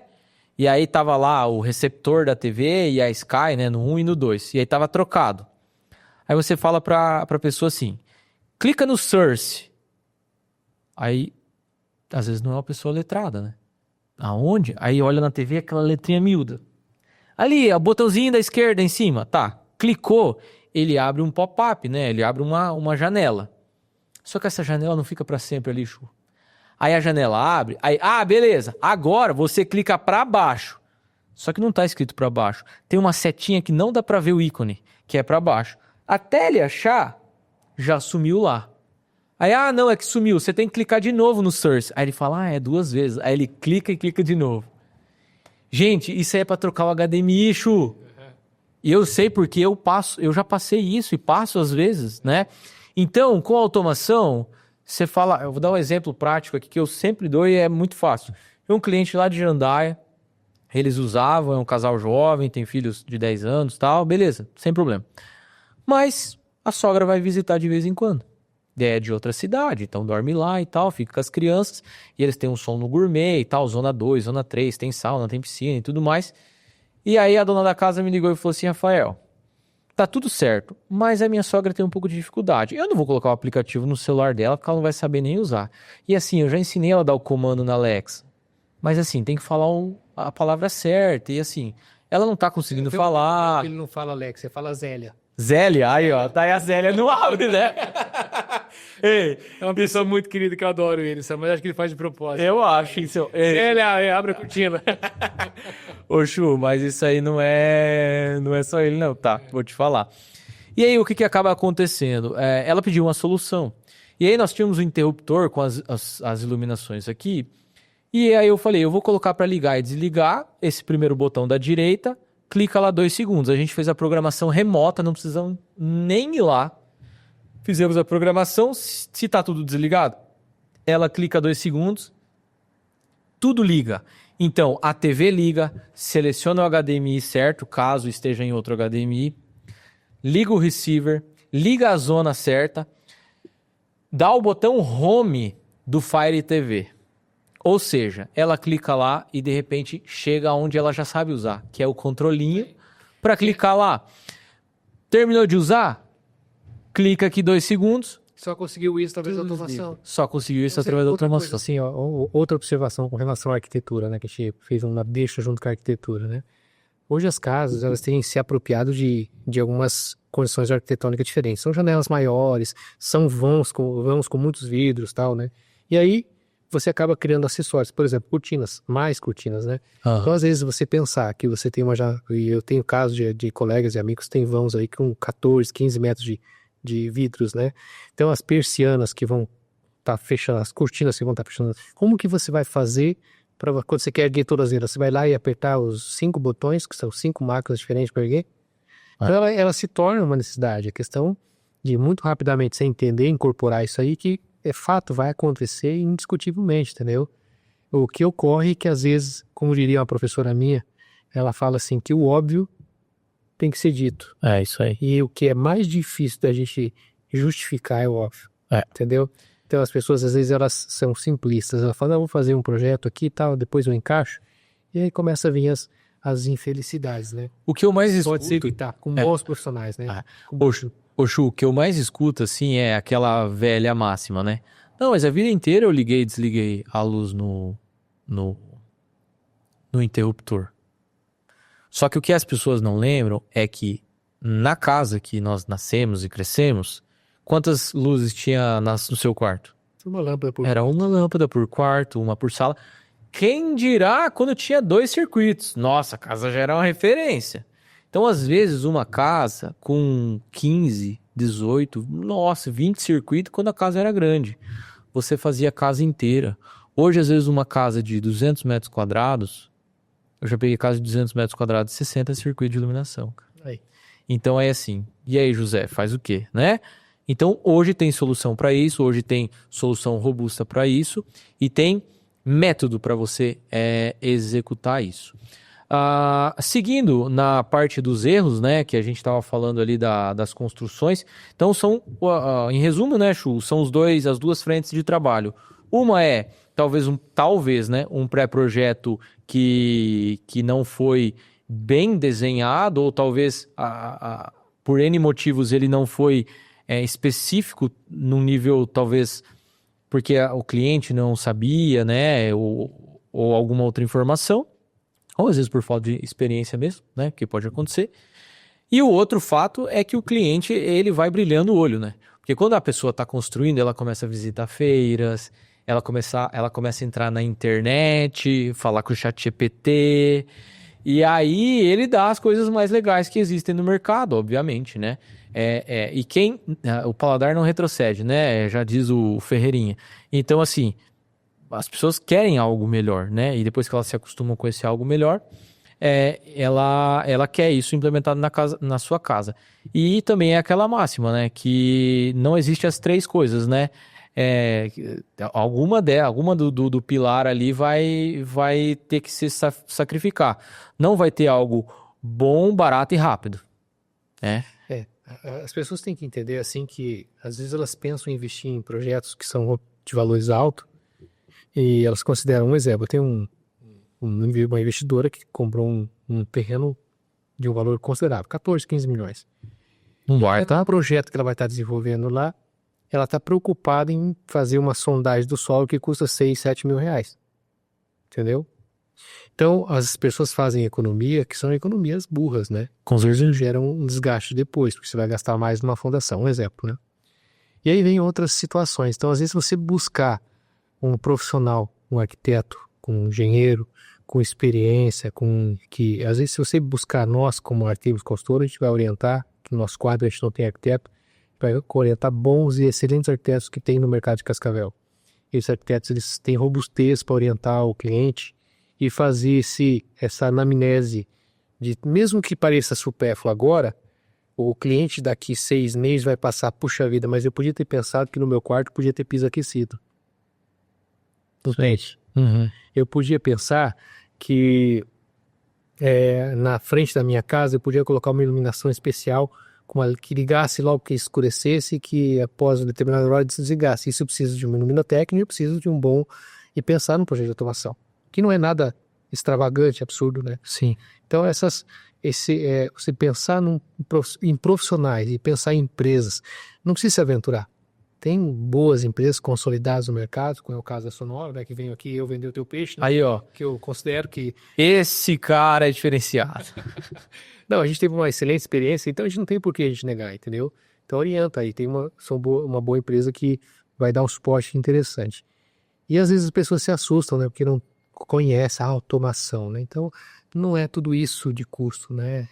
A: E aí tava lá o receptor da TV e a Sky, né? No 1 e no 2. E aí tava trocado. Aí você fala pra pessoa assim, clica no Source. Aí, às vezes não é uma pessoa letrada, né? Aonde? Aí olha na TV aquela letrinha miúda. Ali, o botãozinho da esquerda em cima. Tá, clicou, ele abre um pop-up, né? Ele abre uma janela. Só que essa janela não fica pra sempre ali, Chu. Aí a janela abre, aí, beleza, agora você clica pra baixo. Só que não tá escrito pra baixo. Tem uma setinha que não dá pra ver o ícone, que é pra baixo. Até ele achar, já sumiu lá. Aí, não, é que sumiu, você tem que clicar de novo no Source. Aí ele fala, é 2 vezes. Aí ele clica e clica de novo. Gente, isso aí é pra trocar o HDMI, Chu. E eu sei porque eu já passei isso e passo às vezes, né? Então, com a automação, você fala... Eu vou dar um exemplo prático aqui que eu sempre dou e é muito fácil. Tem um cliente lá de Jandaia, eles usavam, é um casal jovem, tem filhos de 10 anos e tal, beleza, sem problema. Mas a sogra vai visitar de vez em quando. É de outra cidade, então dorme lá e tal, fica com as crianças, e eles têm um som no gourmet e tal, zona 2, zona 3, tem sauna, tem piscina e tudo mais. E aí a dona da casa me ligou e falou assim, Rafael, tá tudo certo, mas a minha sogra tem um pouco de dificuldade. Eu não vou colocar o aplicativo no celular dela, porque ela não vai saber nem usar. E assim, eu já ensinei ela a dar o comando na Alexa, mas assim, tem que falar a palavra certa, e assim, ela não tá conseguindo falar.
B: Ele não fala Alexa, ele fala Zélia.
A: Zélia, aí ó, tá aí a Zélia no áudio, né? Ei,
B: É uma pessoa muito querida que eu adoro ele, sabe? Mas acho que ele faz de propósito.
A: eu acho isso. Ei,
B: Ele abre a cortina.
A: ô Chu, mas isso aí não é só ele, não, tá? Vou te falar. E aí, o que acaba acontecendo? Ela pediu uma solução. E aí, nós tínhamos um interruptor com as iluminações aqui. E aí, eu falei, eu vou colocar para ligar e desligar esse primeiro botão da direita, clica lá 2 segundos. A gente fez a programação remota, não precisamos nem ir lá. Fizemos a programação, se tá tudo desligado, ela clica 2 segundos, tudo liga. Então, a TV liga, seleciona o HDMI certo, caso esteja em outro HDMI, liga o receiver, liga a zona certa, dá o botão Home do Fire TV. Ou seja, ela clica lá e de repente chega onde ela já sabe usar, que é o controlinho, para clicar lá. Terminou de usar? Clica aqui 2 segundos.
B: Só conseguiu isso através da automação.
A: Só conseguiu isso através da
B: Outra coisa,
A: automação.
B: assim, ó, outra observação com relação à arquitetura, né? Que a gente fez uma deixa junto com a arquitetura, né? Hoje as casas, elas têm se apropriado de algumas condições arquitetônicas diferentes. São janelas maiores, são vãos com muitos vidros e tal, né? E aí, você acaba criando acessórios. Por exemplo, cortinas, mais cortinas, né? Então, às vezes, você pensar que você tem e eu tenho casos de colegas e amigos que têm vãos aí com 14, 15 metros de vidros, né? Então, as persianas que vão estar fechando, as cortinas que vão estar fechando, como que você vai fazer para quando você quer erguer todas elas? Você vai lá e apertar os 5 botões, que são 5 máquinas diferentes para erguer? Então, ela se torna uma necessidade. A questão de muito rapidamente você entender, incorporar isso aí, que é fato, vai acontecer indiscutivelmente, entendeu? O que ocorre é que, às vezes, como diria uma professora minha, ela fala assim, que o óbvio tem que ser dito.
A: É isso aí.
B: E o que é mais difícil da gente justificar é o óbvio, entendeu? Então as pessoas às vezes elas são simplistas, elas falam, vou fazer um projeto aqui e tal, depois eu encaixo, e aí começa a vir as infelicidades, né?
A: O que eu mais escuto...
B: Pode ser que tá, com bons profissionais, né?
A: Ô Chu, o que eu mais escuto, assim, é aquela velha máxima, né? Não, mas a vida inteira eu liguei e desliguei a luz no interruptor. Só que o que as pessoas não lembram é que na casa que nós nascemos e crescemos, quantas luzes tinha no seu quarto?
B: Uma lâmpada por...
A: Era uma lâmpada por quarto, uma por sala. Quem dirá quando tinha 2 circuitos? Nossa, a casa já era uma referência. Então, às vezes, uma casa com 15, 18, nossa, 20 circuitos quando a casa era grande. Você fazia a casa inteira. Hoje, às vezes, uma casa de 200 metros quadrados, eu já peguei casa de 200 metros quadrados, 60 circuitos de iluminação.
B: Aí.
A: Então, é assim. E aí, José, faz o quê, né? Então, hoje tem solução para isso, hoje tem solução robusta para isso e tem método para você executar isso. Seguindo na parte dos erros, né, que a gente estava falando ali das construções, então em resumo, né, Chu, são as duas frentes de trabalho. Uma é talvez, né, um pré-projeto que não foi bem desenhado, ou talvez por N motivos ele não foi específico num nível, talvez porque o cliente não sabia, né, ou alguma outra informação, ou às vezes por falta de experiência mesmo, né, que pode acontecer. E o outro fato é que o cliente, ele vai brilhando o olho, né, porque quando a pessoa está construindo, ela começa a visitar feiras, ela começa a entrar na internet, falar com o ChatGPT, e aí ele dá as coisas mais legais que existem no mercado, obviamente, né. E o paladar não retrocede, né? Já diz o Ferreirinha. Então, assim, as pessoas querem algo melhor, né? E depois que elas se acostumam com esse algo melhor, ela quer isso implementado na sua casa. E também é aquela máxima, né? Que não existe as 3 coisas, né? Alguma do pilar ali vai ter que se sacrificar. Não vai ter algo bom, barato e rápido, né?
B: As pessoas têm que entender assim que às vezes elas pensam em investir em projetos que são de valores altos e elas consideram, um exemplo, eu tenho uma investidora que comprou um terreno de um valor considerável, 14, 15 milhões. Um projeto que ela vai estar desenvolvendo lá, ela está preocupada em fazer uma sondagem do solo que custa 6, 7 mil reais. Entendeu? Então, as pessoas fazem economia que são economias burras, né?
A: Com certeza.
B: Geram um desgaste depois, porque você vai gastar mais numa fundação, um exemplo, né? E aí vem outras situações. Então, às vezes, você buscar um profissional, um arquiteto, com um engenheiro, com experiência, às vezes, se você buscar nós, como arquitetos consultores, a gente vai orientar, que no nosso quadro a gente não tem arquiteto, vai orientar bons e excelentes arquitetos que tem no mercado de Cascavel. Esses arquitetos, eles têm robustez para orientar o cliente e fazer essa anamnese de, mesmo que pareça supérfluo agora, o cliente daqui 6 meses vai passar, puxa vida, mas eu podia ter pensado que no meu quarto podia ter piso aquecido. Entende?
A: Uhum.
B: Eu podia pensar que na frente da minha casa eu podia colocar uma iluminação especial que ligasse logo que escurecesse e que após uma determinada hora desligasse. Isso precisa de uma iluminotécnica, eu preciso de um bom... E pensar no projeto de automação, que não é nada extravagante, absurdo, né?
A: Sim.
B: Então, você pensar em profissionais e pensar em empresas, não precisa se aventurar. Tem boas empresas consolidadas no mercado, como é o caso da Sonora, né, que veio aqui eu vender o teu peixe, né,
A: Aí, ó.
B: que eu considero que...
A: Esse cara é diferenciado.
B: Não, a gente teve uma excelente experiência, então a gente não tem por que a gente negar, entendeu? Então orienta aí, tem uma boa empresa que vai dar um suporte interessante. E às vezes as pessoas se assustam, né, porque não conhecem a automação, né? Então não é tudo isso de custo, né?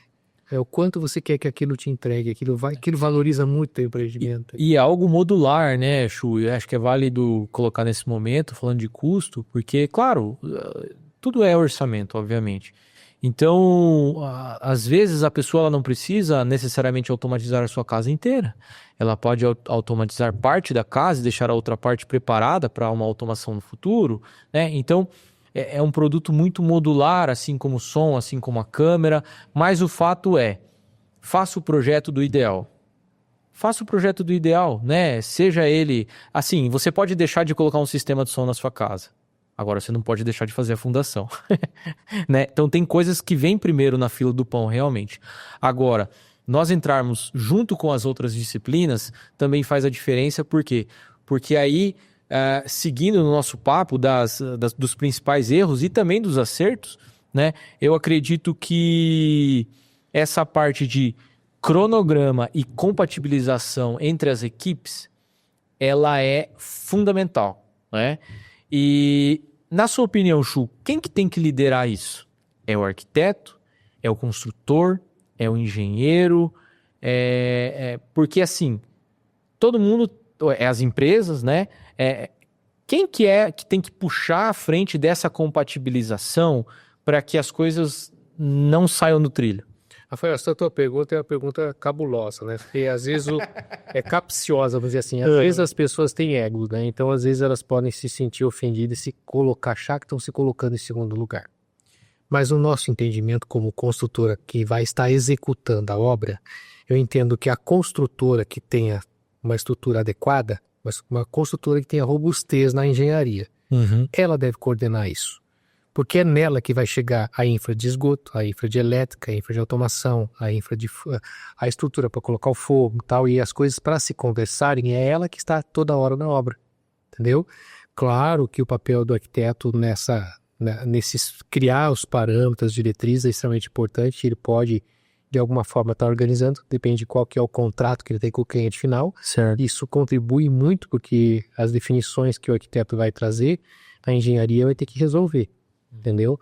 B: É o quanto você quer que aquilo te entregue, aquilo valoriza muito o empreendimento.
A: E é algo modular, né, Chu? Eu acho que é válido colocar nesse momento, falando de custo, porque, claro, tudo é orçamento, obviamente. Então, às vezes a pessoa ela não precisa necessariamente automatizar a sua casa inteira. Ela pode automatizar parte da casa e deixar a outra parte preparada para uma automação no futuro, né? Então, é um produto muito modular, assim como o som, assim como a câmera, mas o fato é, faça o projeto do ideal. Faça o projeto do ideal, né? Seja ele... Assim, você pode deixar de colocar um sistema de som na sua casa. Agora, você não pode deixar de fazer a fundação. Né? Então, tem coisas que vêm primeiro na fila do pão, realmente. Agora, nós entrarmos junto com as outras disciplinas também faz a diferença, por quê? Porque aí, seguindo no nosso papo dos principais erros e também dos acertos, né? Eu acredito que essa parte de cronograma e compatibilização entre as equipes, ela é fundamental, né? E, na sua opinião, Chu, quem que tem que liderar isso? É o arquiteto? É o construtor? É o engenheiro? Porque, assim, todo mundo, as empresas, né? Quem que tem que puxar a frente dessa compatibilização para que as coisas não saiam do trilho?
B: Rafael, essa tua pergunta é uma pergunta cabulosa, né? Porque às vezes é capciosa, vamos dizer assim. Às vezes as pessoas têm ego, né? Então às vezes elas podem se sentir ofendidas e achar que estão se colocando em segundo lugar. Mas o nosso entendimento como construtora que vai estar executando a obra, eu entendo que a construtora que tenha uma estrutura adequada, uma construtora que tenha robustez na engenharia, ela deve coordenar isso. Porque é nela que vai chegar a infra de esgoto, a infra de elétrica, a infra de automação, a estrutura para colocar o fogo e tal, e as coisas para se conversarem, é ela que está toda hora na obra, entendeu? Claro que o papel do arquiteto nesses criar os parâmetros, diretrizes é extremamente importante, ele pode de alguma forma estar organizando, depende de qual que é o contrato que ele tem com o cliente final.
A: Certo.
B: Isso contribui muito porque as definições que o arquiteto vai trazer, a engenharia vai ter que resolver. Entendeu?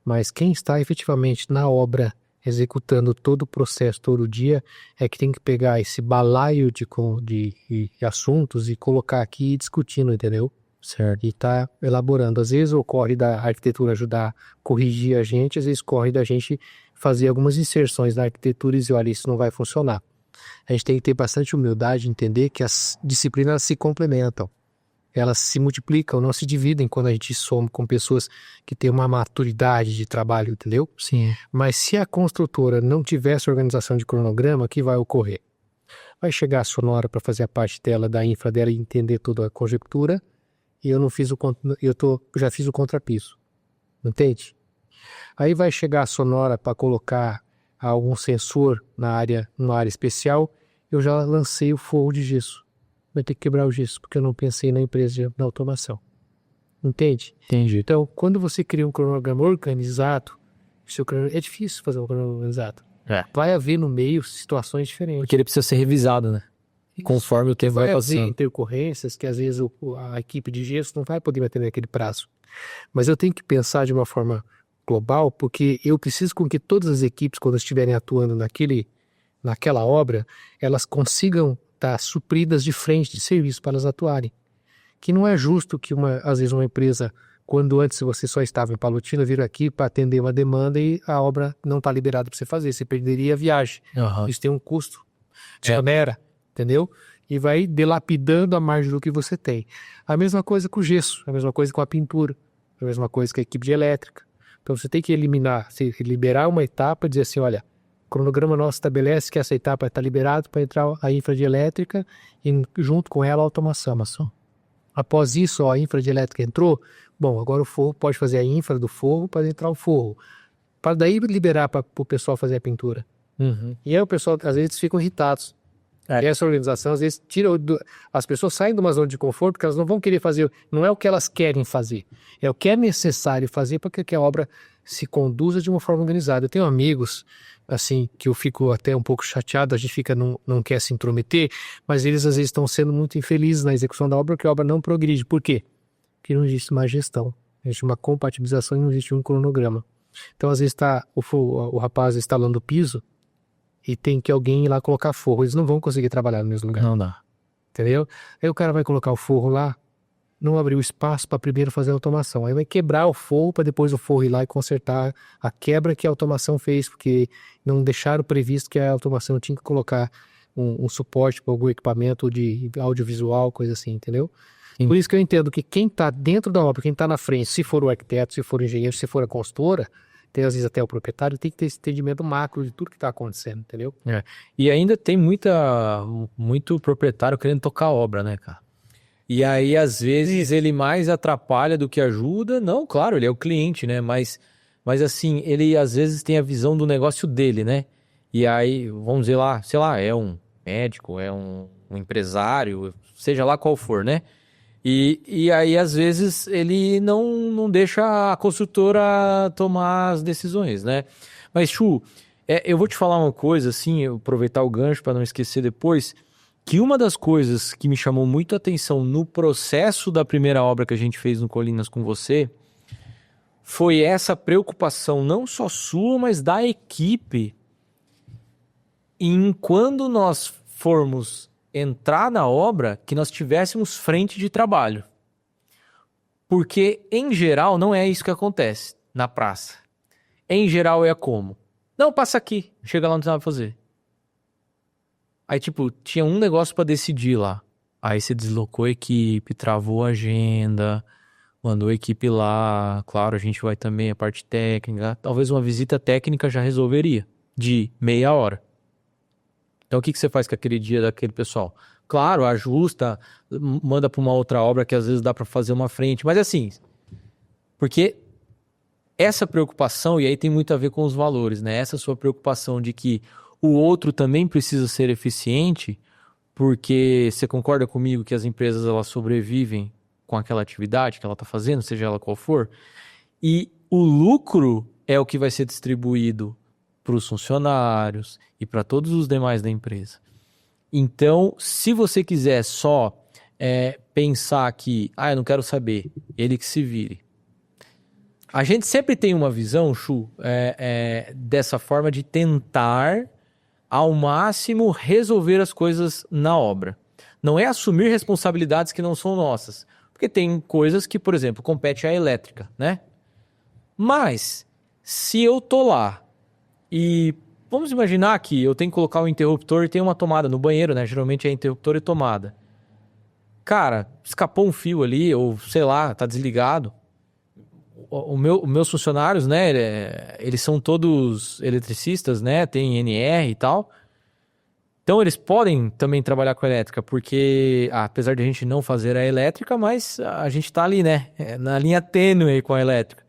B: Mas quem está efetivamente na obra, executando todo o processo, todo dia, é que tem que pegar esse balaio de assuntos e colocar aqui e discutindo, entendeu? Certo. E tá elaborando. Às vezes ocorre da arquitetura ajudar a corrigir a gente, às vezes ocorre da gente fazer algumas inserções na arquitetura e dizer, olha, isso não vai funcionar. A gente tem que ter bastante humildade e entender que as disciplinas se complementam. Elas se multiplicam, não se dividem quando a gente soma com pessoas que têm uma maturidade de trabalho, entendeu?
A: Sim.
B: Mas se a construtora não tiver essa organização de cronograma, o que vai ocorrer? Vai chegar a Sonora para fazer a parte dela, da infra dela e entender toda a conjectura, e eu já fiz o contrapiso, entende? Aí vai chegar a Sonora para colocar algum sensor numa área especial, eu já lancei o forro de gesso. Vai ter que quebrar o gesso, porque eu não pensei na empresa de automação. Entende?
A: Entendi.
B: Então, quando você cria um cronograma organizado, é difícil fazer um cronograma organizado. Vai haver no meio situações diferentes.
A: Porque ele precisa ser revisado, né? conforme o tempo vai
B: Vai haver
A: passando.
B: intercorrências que às vezes a equipe de gesso não vai poder atender aquele prazo. Mas eu tenho que pensar de uma forma global, porque eu preciso com que todas as equipes, quando estiverem atuando naquela obra, elas consigam estar supridas de frente de serviço para elas atuarem. Que não é justo que às vezes uma empresa, quando antes você só estava em Palotina, vir aqui para atender uma demanda e a obra não está liberada para você fazer. Você perderia a viagem.
A: Aham.
B: Isso tem um custo, te onera, entendeu? E vai dilapidando a margem do que você tem. A mesma coisa com o gesso, a mesma coisa com a pintura, a mesma coisa com a equipe de elétrica. Então você tem que liberar uma etapa e dizer assim, olha, o cronograma nosso estabelece que essa etapa está liberada para entrar a infra de elétrica e junto com ela a automação. Após isso, ó, a infra de elétrica entrou, bom, agora o forro pode fazer a infra do forro para entrar o forro. Para daí liberar para o pessoal fazer a pintura.
A: Uhum.
B: E aí o pessoal, às vezes, ficam irritados.
A: É.
B: E essa organização, às vezes, as pessoas saem de uma zona de conforto porque elas não vão querer fazer, não é o que elas querem fazer, é o que é necessário fazer para que a obra se conduza de uma forma organizada. Eu tenho amigos, assim, que eu fico até um pouco chateado, a gente não quer se intrometer, mas eles às vezes estão sendo muito infelizes na execução da obra porque a obra não progride. Por quê? Porque não existe uma gestão, existe uma compatibilização e não existe um cronograma. Então, às vezes, o rapaz instalando o piso e tem que alguém ir lá colocar forro. Eles não vão conseguir trabalhar no mesmo lugar.
A: Não dá.
B: Entendeu? Aí o cara vai colocar o forro lá, não abriu espaço para primeiro fazer a automação. Aí vai quebrar o forro para depois o forro ir lá e consertar a quebra que a automação fez, porque não deixaram previsto que a automação tinha que colocar um suporte para algum equipamento de audiovisual, coisa assim, entendeu?
A: Sim.
B: Por isso que eu entendo que quem está dentro da obra, quem está na frente, se for o arquiteto, se for o engenheiro, se for a consultora, tem às vezes até o proprietário, tem que ter esse entendimento macro de tudo que está acontecendo, entendeu?
A: E ainda tem muito proprietário querendo tocar a obra, né, cara? E aí, às vezes, ele mais atrapalha do que ajuda. Não, claro, ele é o cliente, né? Mas assim, ele às vezes tem a visão do negócio dele, né? E aí, vamos dizer lá, sei lá, é um médico, é um empresário, seja lá qual for, né? E aí, às vezes, ele não deixa a construtora tomar as decisões, né? Mas, Chu, eu vou te falar uma coisa, assim, aproveitar o gancho para não esquecer depois, que uma das coisas que me chamou muito a atenção no processo da primeira obra que a gente fez no Colinas com você foi essa preocupação não só sua, mas da equipe em quando nós formos entrar na obra, que nós tivéssemos frente de trabalho. Porque, em geral, não é isso que acontece na praça. Em geral, é como? Não, passa aqui. Chega lá, não tem nada pra fazer. Aí, tipo, tinha um negócio pra decidir lá. Aí você deslocou a equipe, travou a agenda, mandou a equipe lá. Claro, a gente vai também a parte técnica. Talvez uma visita técnica já resolveria, de meia hora. Então, o que você faz com aquele dia daquele pessoal? Claro, ajusta, manda para uma outra obra que às vezes dá para fazer uma frente. Mas assim, porque essa preocupação, e aí tem muito a ver com os valores, né? Essa sua preocupação de que o outro também precisa ser eficiente, porque você concorda comigo que as empresas elas sobrevivem com aquela atividade que ela está fazendo, seja ela qual for, e o lucro é o que vai ser distribuído para os funcionários e para todos os demais da empresa. Então, se você quiser só pensar que, eu não quero saber, ele que se vire. A gente sempre tem uma visão, Chu, dessa forma de tentar, ao máximo, resolver as coisas na obra. Não é assumir responsabilidades que não são nossas. Porque tem coisas que, por exemplo, compete à elétrica, né? Mas, se eu tô lá e vamos imaginar que eu tenho que colocar um interruptor e tem uma tomada no banheiro, né? Geralmente é interruptor e tomada. Cara, escapou um fio ali, ou sei lá, tá desligado. Os meus funcionários, né? Eles são todos eletricistas, né? Tem NR e tal. Então eles podem também trabalhar com elétrica, porque apesar de a gente não fazer a elétrica, mas a gente tá ali, né? Na linha tênue com a elétrica.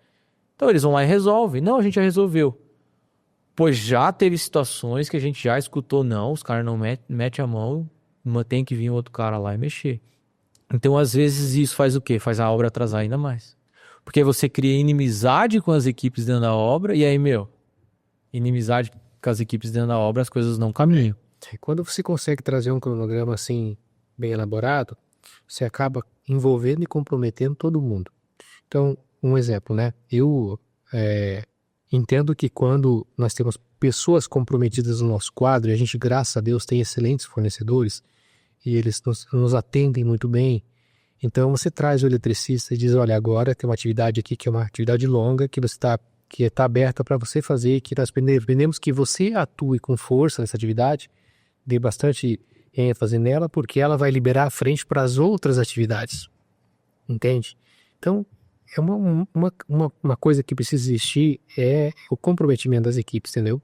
A: Então eles vão lá e resolvem. Não, a gente já resolveu. Pois já teve situações que a gente já escutou, não, os caras não metem a mão, tem que vir outro cara lá e mexer. Então, às vezes, isso faz o quê? Faz a obra atrasar ainda mais. Porque você cria inimizade com as equipes dentro da obra, e aí, inimizade com as equipes dentro da obra, as coisas não caminham.
B: Quando você consegue trazer um cronograma assim, bem elaborado, você acaba envolvendo e comprometendo todo mundo. Então, um exemplo, né? Eu entendo que quando nós temos pessoas comprometidas no nosso quadro, e a gente, graças a Deus, tem excelentes fornecedores, e eles nos atendem muito bem. Então você traz o eletricista e diz, olha, agora tem uma atividade aqui que é uma atividade longa, que está aberta para você fazer, que nós pretendemos que você atue com força nessa atividade, dê bastante ênfase nela, porque ela vai liberar a frente para as outras atividades. Entende? Então, é uma coisa que precisa existir, é o comprometimento das equipes, entendeu?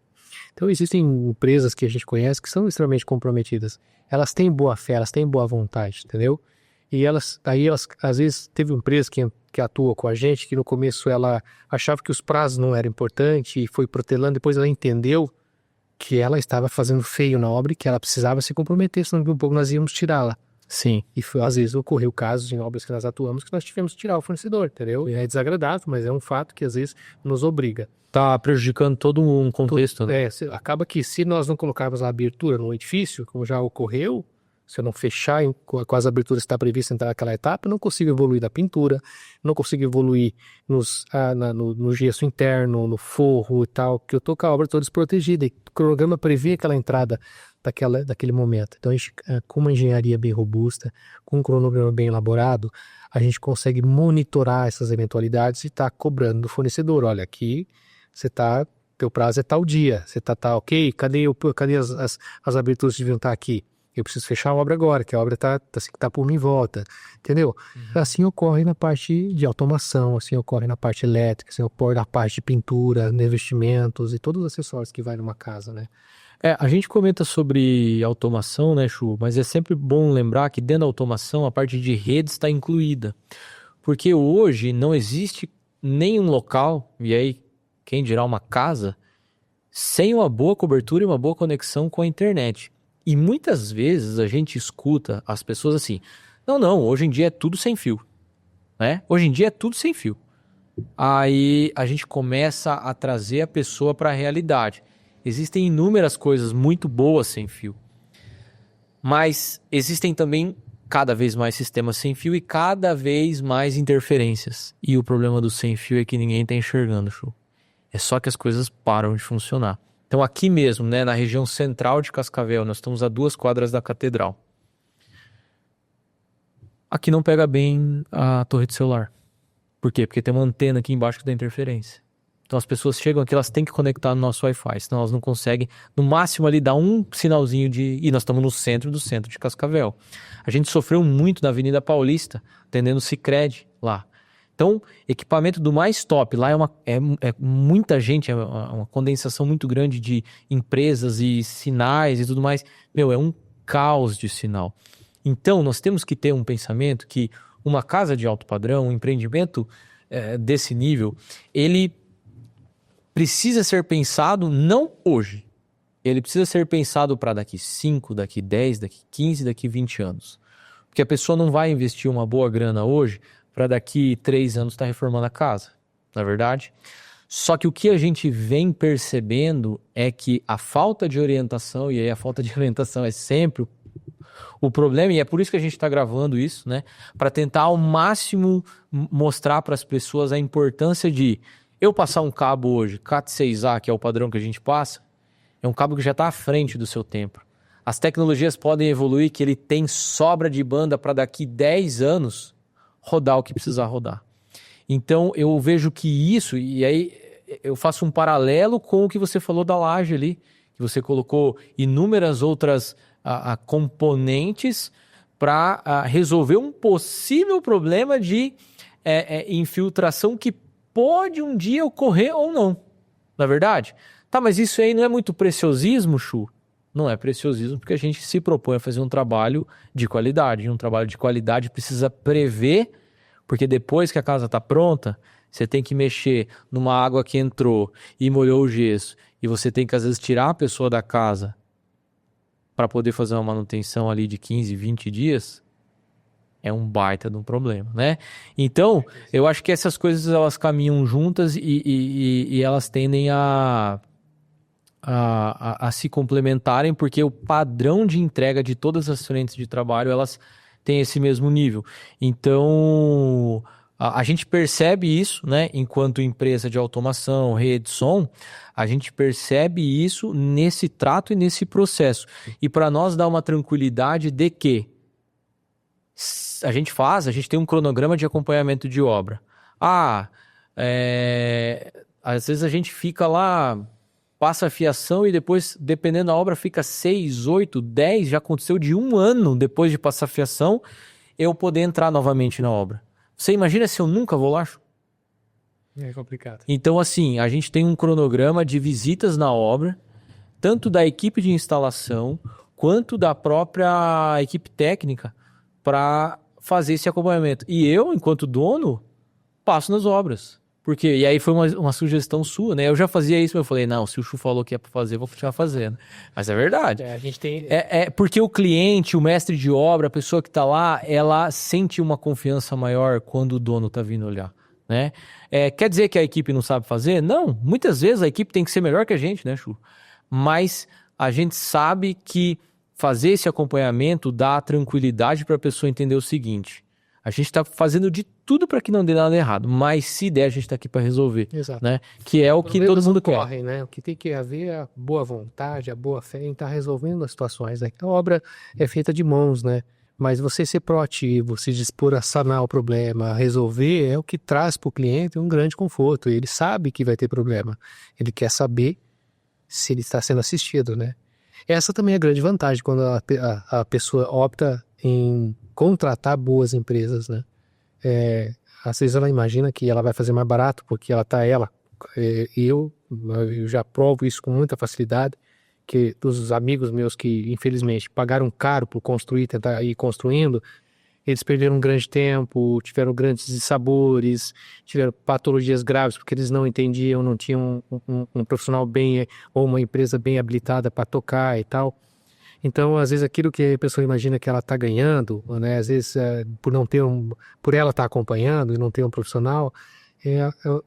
B: Então existem empresas que a gente conhece que são extremamente comprometidas. Elas têm boa fé, elas têm boa vontade, entendeu? E elas, às vezes, teve uma empresa que atua com a gente, que no começo ela achava que os prazos não eram importantes e foi protelando, depois ela entendeu que ela estava fazendo feio na obra e que ela precisava se comprometer, senão um pouco nós íamos tirá-la.
A: Sim.
B: E às vezes ocorreu casos em obras que nós atuamos que nós tivemos que tirar o fornecedor, entendeu? E é desagradável, mas é um fato que às vezes nos obriga.
A: Tá prejudicando todo um contexto, né?
B: Acaba que se nós não colocarmos a abertura no edifício, como já ocorreu, se eu não fechar com as aberturas que está prevista naquela etapa, eu não consigo evoluir da pintura, não consigo evoluir no gesso interno, no forro e tal, que eu estou com a obra toda desprotegida. E o cronograma prevê aquela entrada daquele momento. Então, com uma engenharia bem robusta, com um cronograma bem elaborado, a gente consegue monitorar essas eventualidades e tá cobrando do fornecedor. Olha, aqui teu prazo é tal dia, você tá ok? Cadê as aberturas que deviam estar aqui? Eu preciso fechar a obra agora, que a obra tá por mim em volta, entendeu? Assim ocorre na parte de automação, assim ocorre na parte elétrica, assim ocorre na parte de pintura, revestimentos e todos os acessórios que vai numa casa, né?
A: A gente comenta sobre automação, né, Chu? Mas é sempre bom lembrar que dentro da automação a parte de rede está incluída. Porque hoje não existe nenhum local, e aí quem dirá uma casa, sem uma boa cobertura e uma boa conexão com a internet. E muitas vezes a gente escuta as pessoas assim, não, hoje em dia é tudo sem fio, né? Hoje em dia é tudo sem fio. Aí a gente começa a trazer a pessoa para a realidade. Existem inúmeras coisas muito boas sem fio, mas existem também cada vez mais sistemas sem fio e cada vez mais interferências. E o problema do sem fio é que ninguém está enxergando, Chu. É só que as coisas param de funcionar. Então aqui mesmo, né, na região central de Cascavel, nós estamos a 2 quadras da catedral. Aqui não pega bem a torre de celular. Por quê? Porque tem uma antena aqui embaixo que dá interferência. Então as pessoas chegam aqui, elas têm que conectar no nosso Wi-Fi, senão elas não conseguem, no máximo ali dá um sinalzinho e nós estamos no centro do centro de Cascavel. A gente sofreu muito na Avenida Paulista, atendendo o Sicredi lá. Então, equipamento do mais top, lá é muita gente, é uma condensação muito grande de empresas e sinais e tudo mais. É um caos de sinal. Então, nós temos que ter um pensamento que uma casa de alto padrão, um empreendimento desse nível, ele precisa ser pensado não hoje. Ele precisa ser pensado para daqui 5, daqui 10, daqui 15, daqui 20 anos. Porque a pessoa não vai investir uma boa grana hoje para daqui 3 anos estar reformando a casa, não é verdade? Só que o que a gente vem percebendo é que a falta de orientação, e aí a falta de orientação é sempre o problema, e é por isso que a gente está gravando isso, né? Para tentar ao máximo mostrar para as pessoas a importância de eu passar um cabo hoje, Cat6A, que é o padrão que a gente passa, é um cabo que já está à frente do seu tempo. As tecnologias podem evoluir que ele tem sobra de banda para daqui 10 anos rodar o que precisar rodar. Então eu vejo que isso, e aí eu faço um paralelo com o que você falou da laje ali, que você colocou inúmeras outras componentes para resolver um possível problema de infiltração que pode um dia ocorrer ou não, na verdade? Tá, mas isso aí não é muito preciosismo, Chu? Não é preciosismo porque a gente se propõe a fazer um trabalho de qualidade. E um trabalho de qualidade precisa prever, porque depois que a casa está pronta, você tem que mexer numa água que entrou e molhou o gesso. E você tem que, às vezes, tirar a pessoa da casa para poder fazer uma manutenção ali de 15, 20 dias. É um baita de um problema, né? Então, eu acho que essas coisas elas caminham juntas e elas tendem a a se complementarem, porque o padrão de entrega de todas as frentes de trabalho, elas têm esse mesmo nível. Então, a gente percebe isso, né, enquanto empresa de automação, rede, som, a gente percebe isso nesse trato e nesse processo. E para nós dá uma tranquilidade de que a gente tem um cronograma de acompanhamento de obra. Às vezes a gente fica lá, passa a fiação e depois, dependendo da obra, fica 6, 8, 10, já aconteceu de 1 ano depois de passar a fiação, eu poder entrar novamente na obra. Você imagina se eu nunca vou lá?
B: É complicado.
A: Então, assim, a gente tem um cronograma de visitas na obra, tanto da equipe de instalação, quanto da própria equipe técnica, para fazer esse acompanhamento. E eu, enquanto dono, passo nas obras. Porque, e aí foi uma sugestão sua, né? Eu já fazia isso, mas eu falei, não, se o Chu falou que é para fazer, eu vou continuar fazendo. Mas é verdade.
B: A gente tem...
A: Porque o cliente, o mestre de obra, a pessoa que está lá, ela sente uma confiança maior quando o dono está vindo olhar, né? Quer dizer que a equipe não sabe fazer? Não, muitas vezes a equipe tem que ser melhor que a gente, né, Chu? Mas a gente sabe que fazer esse acompanhamento dá tranquilidade para a pessoa entender o seguinte: a gente está fazendo de tudo para que não dê nada errado, mas se der, a gente está aqui para resolver.
B: Exato.
A: Né? Que é o que todo mundo
B: quer. Né? O que tem que haver é a boa vontade, a boa fé em estar resolvendo as situações. Né? A obra é feita de mãos, né? Mas você ser proativo, se dispor a sanar o problema, a resolver, é o que traz para o cliente um grande conforto. Ele sabe que vai ter problema. Ele quer saber se ele está sendo assistido, né? Essa também é a grande vantagem quando a pessoa opta em contratar boas empresas, né? Às vezes ela imagina que ela vai fazer mais barato porque eu já provo isso com muita facilidade, que dos amigos meus que infelizmente pagaram caro por construir, tentar ir construindo, eles perderam um grande tempo, tiveram grandes dissabores, tiveram patologias graves porque eles não entendiam, não tinham um profissional bem ou uma empresa bem habilitada para tocar e tal. Então, às vezes, aquilo que a pessoa imagina que ela está ganhando, né, às vezes, por ela estar acompanhando e não ter um profissional,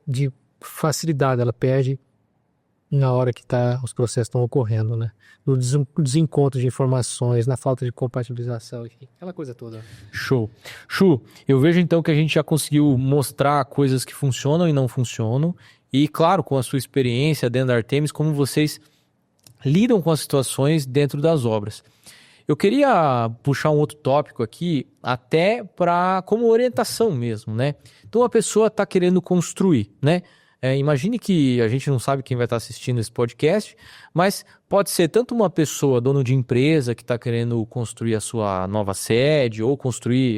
B: de facilidade, ela perde na hora que os processos estão ocorrendo, né? No desencontro de informações, na falta de compatibilização, enfim, aquela coisa toda.
A: Show. Chu, eu vejo então que a gente já conseguiu mostrar coisas que funcionam e não funcionam, e claro, com a sua experiência dentro da Artemis, como vocês lidam com as situações dentro das obras. Eu queria puxar um outro tópico aqui, até como orientação mesmo, né? Então a pessoa está querendo construir, né? Imagine que a gente não sabe quem vai estar assistindo esse podcast, mas pode ser tanto uma pessoa, dono de empresa, que está querendo construir a sua nova sede, ou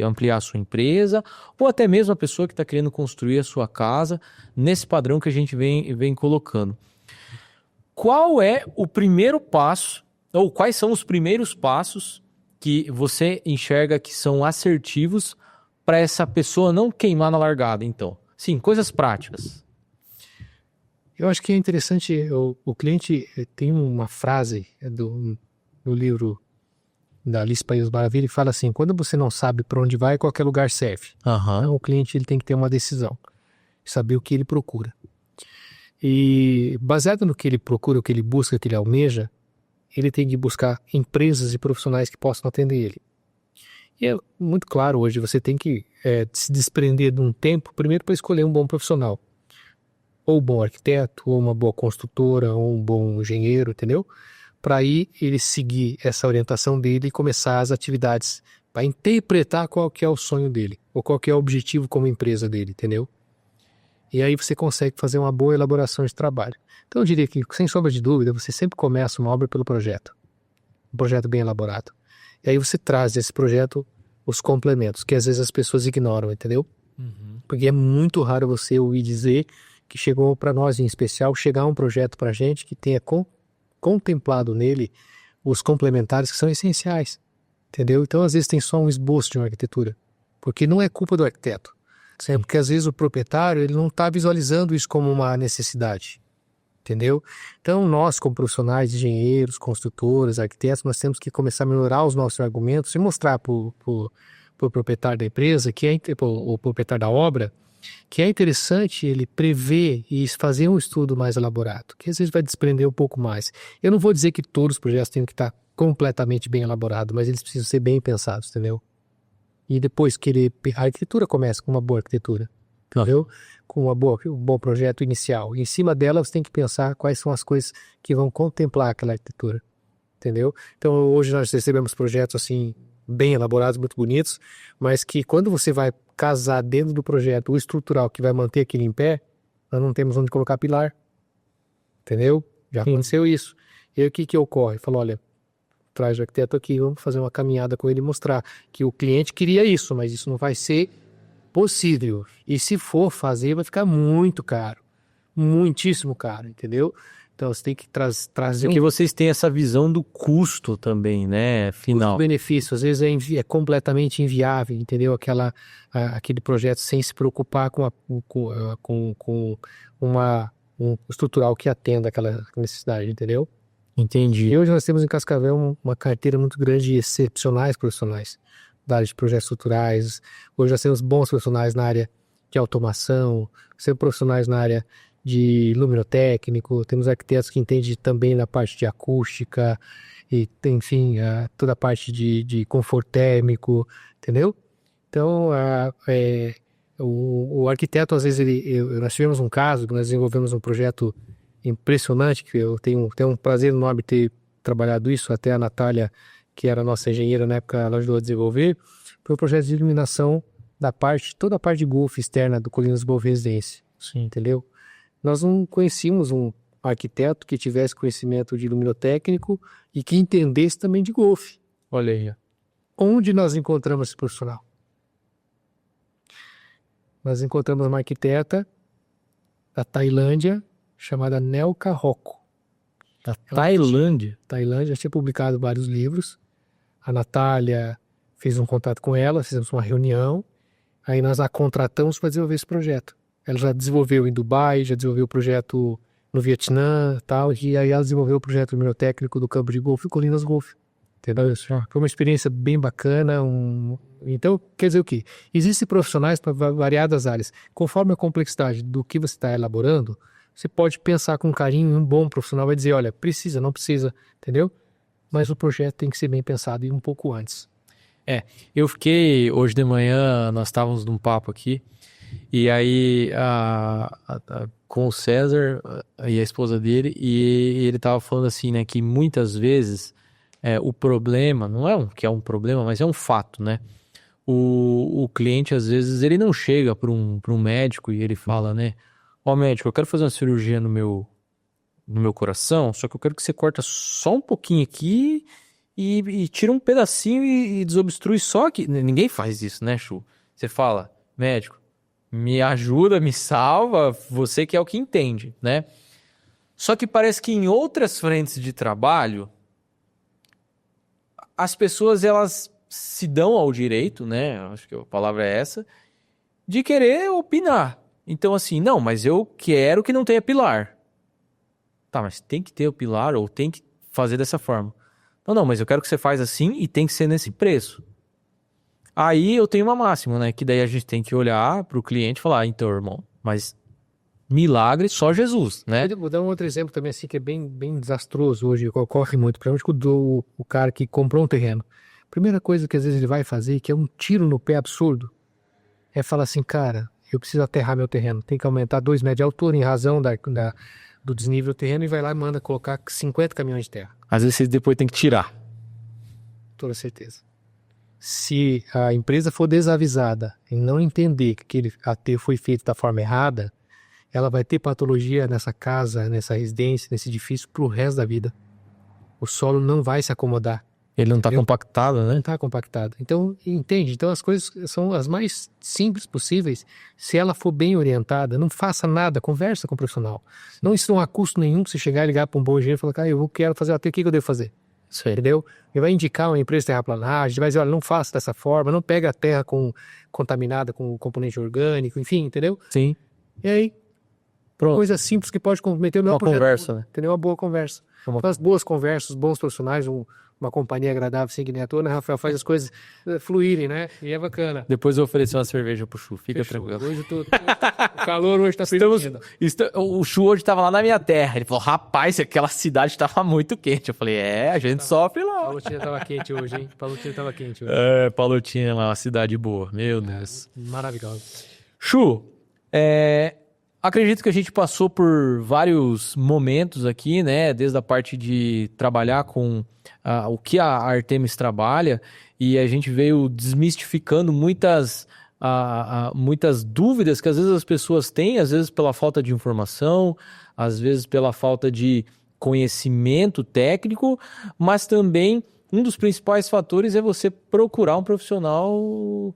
A: ampliar a sua empresa, ou até mesmo a pessoa que está querendo construir a sua casa, nesse padrão que a gente vem colocando. Qual é o primeiro passo, ou quais são os primeiros passos que você enxerga que são assertivos para essa pessoa não queimar na largada, então? Sim, coisas práticas.
B: Eu acho que é interessante, o cliente tem uma frase do livro da Alice País das Maravilhas que fala assim: quando você não sabe para onde vai, qualquer lugar serve. Então, o cliente ele tem que ter uma decisão, saber o que ele procura. E baseado no que ele procura, o que ele busca, o que ele almeja, ele tem que buscar empresas e profissionais que possam atender ele. E é muito claro hoje, você tem que se desprender de um tempo, primeiro para escolher um bom profissional. Ou um bom arquiteto, ou uma boa construtora, ou um bom engenheiro, entendeu? Para aí ele seguir essa orientação dele e começar as atividades para interpretar qual que é o sonho dele, ou qual que é o objetivo como empresa dele, entendeu? E aí você consegue fazer uma boa elaboração de trabalho. Então eu diria que, sem sombra de dúvida, você sempre começa uma obra pelo projeto. Um projeto bem elaborado. E aí você traz desse projeto os complementos, que às vezes as pessoas ignoram, entendeu? Uhum. Porque é muito raro você ouvir dizer que chegou para nós, em especial, chegar um projeto para a gente que tenha contemplado nele os complementares que são essenciais, entendeu? Então, às vezes, tem só um esboço de uma arquitetura, porque não é culpa do arquiteto, porque às vezes o proprietário ele não está visualizando isso como uma necessidade, entendeu? Então, nós, como profissionais, engenheiros, construtores, arquitetos, nós temos que começar a melhorar os nossos argumentos e mostrar para o proprietário da empresa, o proprietário da obra, que é interessante ele prever e fazer um estudo mais elaborado, que às vezes vai desprender um pouco mais. Eu não vou dizer que todos os projetos têm que estar completamente bem elaborados, mas eles precisam ser bem pensados, entendeu? E depois que a arquitetura começa com uma boa arquitetura, entendeu? Com um bom projeto inicial. E em cima dela você tem que pensar quais são as coisas que vão contemplar aquela arquitetura, entendeu? Então hoje nós recebemos projetos assim bem elaborados, muito bonitos, mas que quando você vai casar dentro do projeto o estrutural que vai manter aquilo em pé, nós não temos onde colocar pilar, entendeu? Já aconteceu isso. E aí o que ocorre? Falou, olha, traz o arquiteto aqui, vamos fazer uma caminhada com ele e mostrar que o cliente queria isso, mas isso não vai ser possível. E se for fazer, vai ficar muito caro. Muitíssimo caro, entendeu? Então você tem que trazer...
A: Porque vocês têm essa visão do custo também, né? Final.
B: Custo-benefício, às vezes é completamente inviável, entendeu? Aquele projeto sem se preocupar com um estrutural que atenda aquela necessidade, entendeu?
A: Entendi.
B: E hoje nós temos em Cascavel uma carteira muito grande de excepcionais profissionais da área de projetos estruturais. Hoje nós temos bons profissionais na área de automação, temos profissionais na área de luminotécnico, temos arquitetos que entendem também na parte de acústica e, enfim, toda a parte de conforto térmico, entendeu? Então, o arquiteto, às vezes, nós tivemos um caso, nós desenvolvemos um projeto impressionante, que eu tenho um prazer enorme ter trabalhado isso, até a Natália, que era a nossa engenheira na época, ela ajudou a desenvolver, foi um projeto de iluminação toda a parte de golfe externa do Colinas Boa Residência. Sim. Entendeu? Nós não conhecíamos um arquiteto que tivesse conhecimento de luminotécnico e que entendesse também de golfe.
A: Olha aí.
B: Onde nós encontramos esse profissional? Nós encontramos uma arquiteta da Tailândia chamada Nelka Rocco.
A: Da Tailândia?
B: Tailândia, tinha publicado vários livros. A Natália fez um contato com ela, fizemos uma reunião. Aí nós a contratamos para desenvolver esse projeto. Ela já desenvolveu em Dubai, já desenvolveu o projeto no Vietnã e tal, e aí ela desenvolveu o projeto luminotécnico do campo de golfe, Colinas Golfe. Entendeu? Foi uma experiência bem bacana. Então, quer dizer o quê? Existem profissionais para variadas áreas. Conforme a complexidade do que você está elaborando, você pode pensar com carinho, um bom profissional vai dizer, olha, precisa, não precisa, entendeu? Mas o projeto tem que ser bem pensado e um pouco antes.
A: Eu fiquei, hoje de manhã, nós estávamos num papo aqui, e aí com o César e a esposa dele, e ele estava falando assim, né, que muitas vezes o problema, não é que é um problema, mas é um fato, né? O cliente, às vezes, ele não chega para um médico e ele fala, né, ó médico, eu quero fazer uma cirurgia no meu coração, só que eu quero que você corta só um pouquinho aqui e tira um pedacinho e desobstrui só aqui. Ninguém faz isso, né, Chu? Você fala, médico, me ajuda, me salva, você que é o que entende, né? Só que parece que em outras frentes de trabalho, as pessoas, elas se dão ao direito, né? Acho que a palavra é essa, de querer opinar. Então, assim, não, mas eu quero que não tenha pilar. Tá, mas tem que ter o pilar ou tem que fazer dessa forma. Não, mas eu quero que você faz assim e tem que ser nesse preço. Aí eu tenho uma máxima, né? Que daí a gente tem que olhar para o cliente e falar, então, irmão, mas milagre só Jesus, né?
B: Eu vou dar um outro exemplo também, assim, que é bem, bem desastroso hoje, ocorre muito. Principalmente o cara que comprou um terreno. Primeira coisa que às vezes ele vai fazer, que é um tiro no pé absurdo, é falar assim, cara, eu preciso aterrar meu terreno, tem que aumentar 2 metros de altura em razão do desnível do terreno, e vai lá e manda colocar 50 caminhões de terra.
A: Às vezes vocês depois tem que tirar.
B: Toda certeza. Se a empresa for desavisada e não entender que aquele aterro foi feito da forma errada, ela vai ter patologia nessa casa, nessa residência, nesse edifício pro resto da vida. O solo não vai se acomodar.
A: Ele não está compactado, né?
B: Não está compactado. Então, entende? Então as coisas são as mais simples possíveis. Se ela for bem orientada, não faça nada, conversa com o profissional. Não isso não há custo nenhum você chegar e ligar para um bom engenheiro e falar, cara, eu quero fazer o que eu devo fazer?
A: Isso aí.
B: Entendeu? Ele vai indicar uma empresa de terraplanagem, vai dizer, olha, não faça dessa forma, não pega a terra contaminada com componente orgânico, enfim, entendeu?
A: Sim.
B: E aí,
A: pronto.
B: Coisa simples que pode comprometer o meu
A: uma
B: projeto.
A: Conversa, né?
B: Entendeu? Uma boa conversa. Então, as boas conversas, bons profissionais, um uma companhia agradável, assim, que nem a tua, né, Rafael? Faz as coisas fluírem, né? E é bacana.
A: Depois eu oferecer uma cerveja pro Chu, fica
B: Fechou.
A: tranquilo.
B: Hoje o calor hoje tá permitindo.
A: O Chu hoje tava lá na minha terra. Ele falou, rapaz, aquela cidade tava muito quente. Eu falei, a gente sofre lá.
B: Palotina tava quente hoje, hein? Palotina tava quente hoje.
A: Palotina lá, uma cidade boa. Meu Deus.
B: Maravilhoso.
A: Chu, acredito que a gente passou por vários momentos aqui, né? Desde a parte de trabalhar com o que a Artemis trabalha, e a gente veio desmistificando muitas dúvidas que às vezes as pessoas têm, às vezes pela falta de informação, às vezes pela falta de conhecimento técnico, mas também um dos principais fatores é você procurar um profissional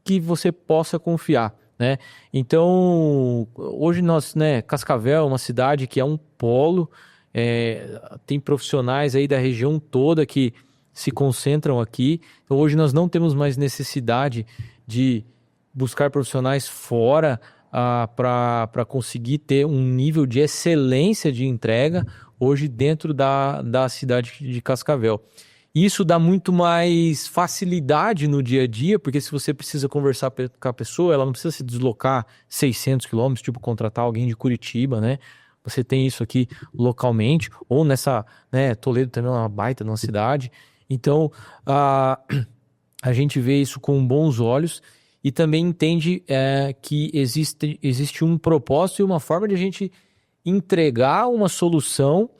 A: que você possa confiar, né? Então, hoje nós, né, Cascavel é uma cidade que é um polo, tem profissionais aí da região toda que se concentram aqui. Então, hoje nós não temos mais necessidade de buscar profissionais fora para conseguir ter um nível de excelência de entrega hoje dentro da cidade de Cascavel. Isso dá muito mais facilidade no dia a dia, porque se você precisa conversar com a pessoa, ela não precisa se deslocar 600 quilômetros, tipo contratar alguém de Curitiba, né? Você tem isso aqui localmente, ou né, Toledo também é uma baita numa cidade. Então, a gente vê isso com bons olhos e também entende que existe um propósito e uma forma de a gente entregar uma solução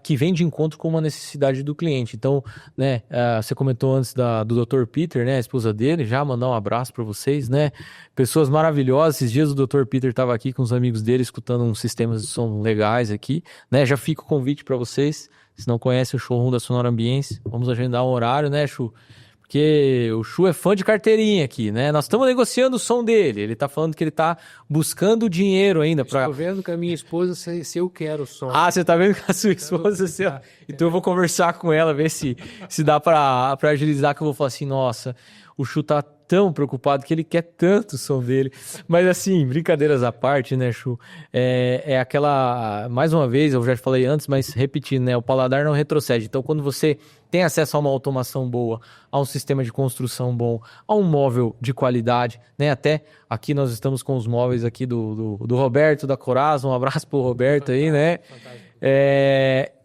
A: que vem de encontro com uma necessidade do cliente. Então, né, você comentou antes do Dr. Peter, né, a esposa dele, já mandar um abraço para vocês, né, pessoas maravilhosas. Esses dias o Dr. Peter estava aqui com os amigos dele, escutando uns sistemas de som legais aqui, né, já fica o convite para vocês, se não conhece o showroom da Sonora Ambiense, vamos agendar um horário, né, Chu? Porque o Chu é fã de carteirinha aqui, né? Nós estamos negociando o som dele. Ele tá falando que ele tá buscando dinheiro ainda para.
B: Estou vendo com a minha esposa se eu quero o som.
A: Você tá vendo com a sua esposa? Então eu vou conversar com ela, ver se dá para agilizar, que eu vou falar assim, nossa, o Chu tá tão preocupado que ele quer tanto o som dele. Mas assim, brincadeiras à parte, né, Chu? É aquela... Mais uma vez, eu já falei antes, mas repetindo, né? O paladar não retrocede. Então, quando você tem acesso a uma automação boa, a um sistema de construção bom, a um móvel de qualidade, né? Até aqui nós estamos com os móveis aqui do Roberto, da Coraz. Um abraço pro Roberto aí, né?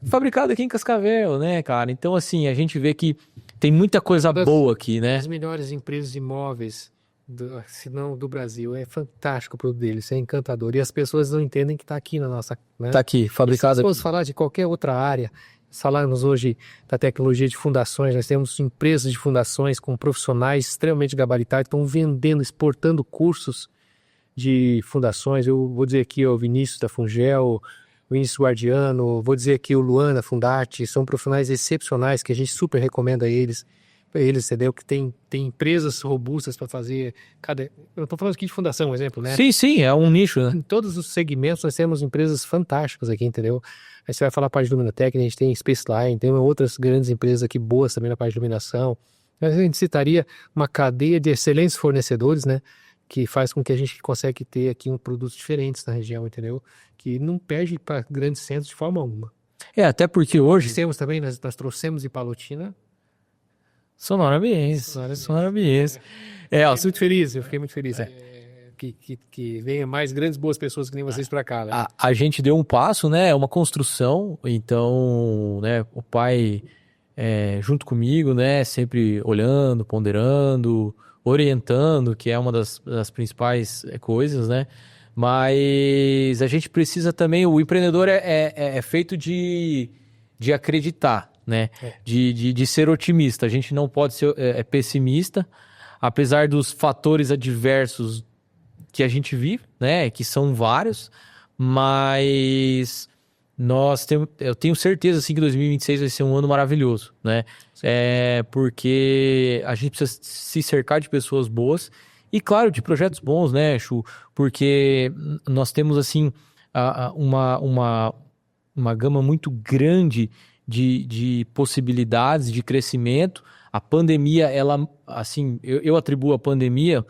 A: Fabricado aqui em Cascavel, né, cara? Então, assim, a gente vê que tem muita coisa boa aqui, né?
B: As melhores empresas de imóveis, se não do Brasil. É fantástico o produto deles, é encantador. E as pessoas não entendem que está aqui na nossa... Né?
A: Tá aqui, fabricado.
B: Se fosse falar de qualquer outra área, falamos hoje da tecnologia de fundações, nós temos empresas de fundações com profissionais extremamente gabaritados, estão vendendo, exportando cursos de fundações. Eu vou dizer aqui o Vinícius da Fungel, o Vinícius Guardiano, vou dizer aqui o Luan da Fundarte, são profissionais excepcionais que a gente super recomenda eles, entendeu? Que tem empresas robustas para fazer eu estou falando aqui de fundação, um exemplo, né?
A: Sim, é um nicho, né?
B: Em todos os segmentos nós temos empresas fantásticas aqui, entendeu? Aí você vai falar a parte de Luminotec, a gente tem Spaceline, tem outras grandes empresas aqui boas também na parte de iluminação. A gente citaria uma cadeia de excelentes fornecedores, né? Que faz com que a gente consiga ter aqui produtos diferentes na região, entendeu? Que não perde para grandes centros de forma alguma.
A: Até porque hoje...
B: Temos também, nós trouxemos de Palotina...
A: Sonora Ambiense.
B: Eu fiquei muito feliz. Que venha mais grandes boas pessoas que nem vocês para cá, né?
A: A gente deu um passo, né? É uma construção, então, né? O pai, junto comigo, né? Sempre olhando, ponderando, orientando, que é uma das principais coisas, né? Mas a gente precisa também, o empreendedor é feito de acreditar, né? De ser otimista. A gente não pode ser pessimista, apesar dos fatores adversos que a gente vive, né? Que são vários, mas eu tenho certeza assim, que 2026 vai ser um ano maravilhoso, né? Porque a gente precisa se cercar de pessoas boas e, claro, de projetos bons, né, Chu? Porque nós temos, assim, uma gama muito grande de possibilidades de crescimento. A pandemia, ela, assim, eu atribuo a pandemia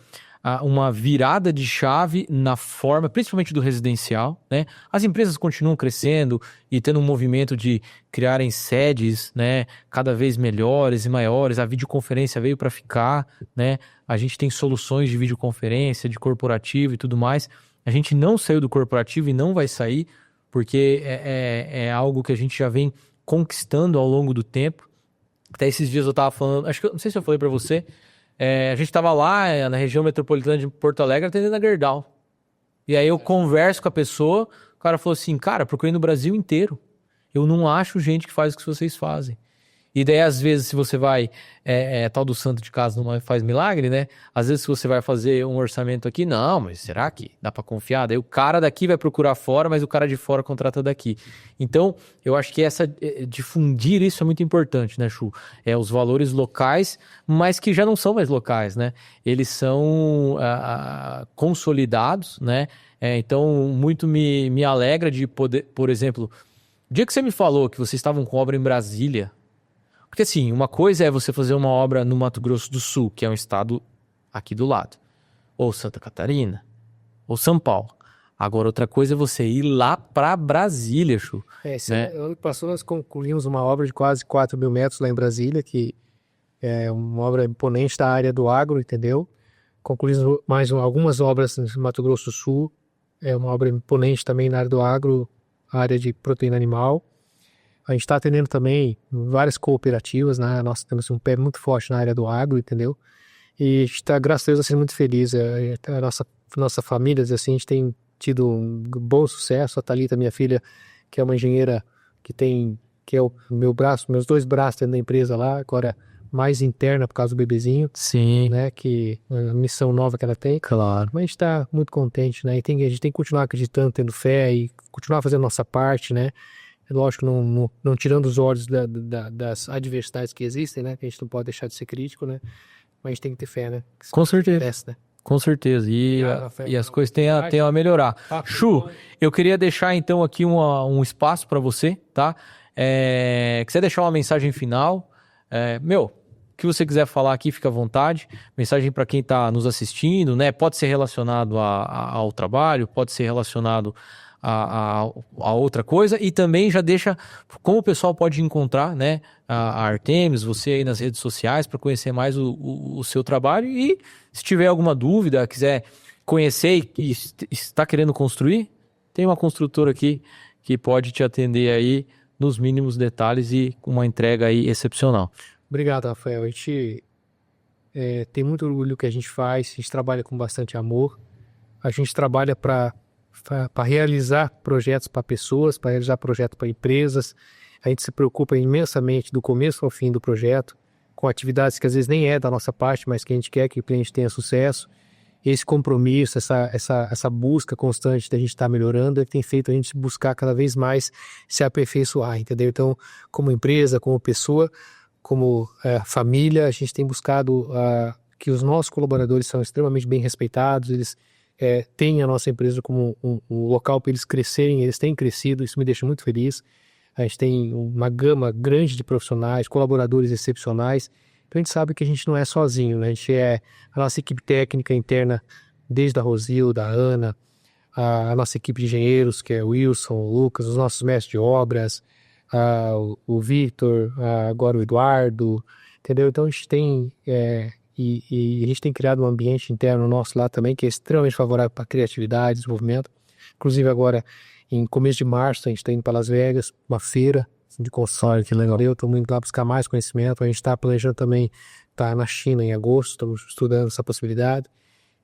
A: uma virada de chave na forma, principalmente do residencial, né? As empresas continuam crescendo e tendo um movimento de criarem sedes, né, cada vez melhores e maiores. A videoconferência veio para ficar, né? A gente tem soluções de videoconferência, de corporativo e tudo mais. A gente não saiu do corporativo e não vai sair, porque é algo que a gente já vem conquistando ao longo do tempo. Até esses dias eu tava falando, acho que não sei se eu falei para você, a gente tava lá na região metropolitana de Porto Alegre atendendo a Gerdau. E aí eu converso com a pessoa, o cara falou assim, cara, procurei no Brasil inteiro. Eu não acho gente que faz o que vocês fazem. E daí, às vezes, se você vai... tal do santo de casa não faz milagre, né? Às vezes, se você vai fazer um orçamento aqui, não, mas será que dá pra confiar? Daí o cara daqui vai procurar fora, mas o cara de fora contrata daqui. Então, eu acho que difundir isso é muito importante, né, Chu? Os valores locais, mas que já não são mais locais, né? Eles são consolidados, né? Então, muito me alegra de poder, por exemplo, o dia que você me falou que vocês estavam com obra em Brasília. Porque assim, uma coisa é você fazer uma obra no Mato Grosso do Sul, que é um estado aqui do lado, ou Santa Catarina, ou São Paulo. Agora, outra coisa é você ir lá para Brasília, Chu.
B: Ano passado nós concluímos uma obra de quase 4 mil metros lá em Brasília, que é uma obra imponente da área do agro, entendeu? Concluímos mais algumas obras no Mato Grosso do Sul, é uma obra imponente também na área do agro, a área de proteína animal. A gente está atendendo também várias cooperativas, né? Nós temos um pé muito forte na área do agro, entendeu? E a gente está, graças a Deus, sendo muito feliz. A nossa família, assim, a gente tem tido um bom sucesso. A Thalita, minha filha, que é uma engenheira que é o meu braço, meus 2 braços dentro da empresa lá, agora mais interna por causa do bebezinho.
A: Sim.
B: Né? Que a missão nova que ela tem.
A: Claro.
B: Mas a gente está muito contente, né? A gente tem que continuar acreditando, tendo fé e continuar fazendo a nossa parte, né? Lógico, não tirando os olhos das adversidades que existem, né? Que a gente não pode deixar de ser crítico, né? Mas a gente tem que ter fé, né?
A: Com certeza.
B: Acontece, né?
A: Com certeza. E as coisas têm a melhorar. Chu, eu queria deixar então aqui um espaço para você, tá? Quiser deixar uma mensagem final? O que você quiser falar aqui, fica à vontade. Mensagem para quem está nos assistindo, né? Pode ser relacionado ao trabalho, pode ser relacionado a outra coisa, e também já deixa como o pessoal pode encontrar, né, a Artemis, você aí nas redes sociais para conhecer mais o seu trabalho, e se tiver alguma dúvida, quiser conhecer e está querendo construir, tem uma construtora aqui que pode te atender aí nos mínimos detalhes e com uma entrega aí excepcional.
B: Obrigado, Rafael. A gente tem muito orgulho do que a gente faz, a gente trabalha com bastante amor, a gente trabalha para realizar projetos para pessoas, para realizar projetos para empresas. A gente se preocupa imensamente do começo ao fim do projeto, com atividades que às vezes nem é da nossa parte, mas que a gente quer que o cliente tenha sucesso. Esse compromisso, essa busca constante da gente estar melhorando, é que tem feito a gente buscar cada vez mais se aperfeiçoar, entendeu? Então, como empresa, como pessoa, como família, a gente tem buscado que os nossos colaboradores são extremamente bem respeitados, eles tem a nossa empresa como um local para eles crescerem, eles têm crescido, isso me deixa muito feliz. A gente tem uma gama grande de profissionais, colaboradores excepcionais, então a gente sabe que a gente não é sozinho, né? A nossa equipe técnica interna, desde a Rosilda, a Ana, a nossa equipe de engenheiros, que é o Wilson, o Lucas, os nossos mestres de obras, o Victor, agora o Eduardo, entendeu? Então a gente tem... E a gente tem criado um ambiente interno nosso lá também que é extremamente favorável para criatividade, desenvolvimento. Inclusive agora, em começo de março, a gente está indo para Las Vegas, uma feira de console, que legal. Eu estou indo lá buscar mais conhecimento. A gente está planejando também estar na China em agosto, estamos estudando essa possibilidade.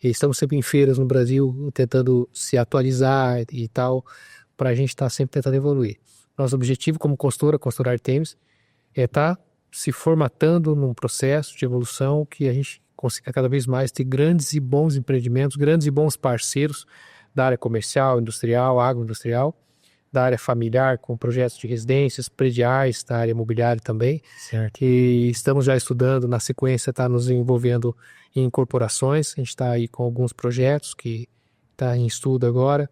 B: E estamos sempre em feiras no Brasil, tentando se atualizar e tal, para a gente estar sempre tentando evoluir. Nosso objetivo como consultora Artemis, é estar se formatando num processo de evolução que a gente consiga cada vez mais ter grandes e bons empreendimentos, grandes e bons parceiros da área comercial, industrial, agroindustrial, da área familiar, com projetos de residências, prediais, da área imobiliária também.
A: Certo.
B: E estamos já estudando, na sequência, está nos envolvendo em corporações. A gente está aí com alguns projetos que está em estudo agora.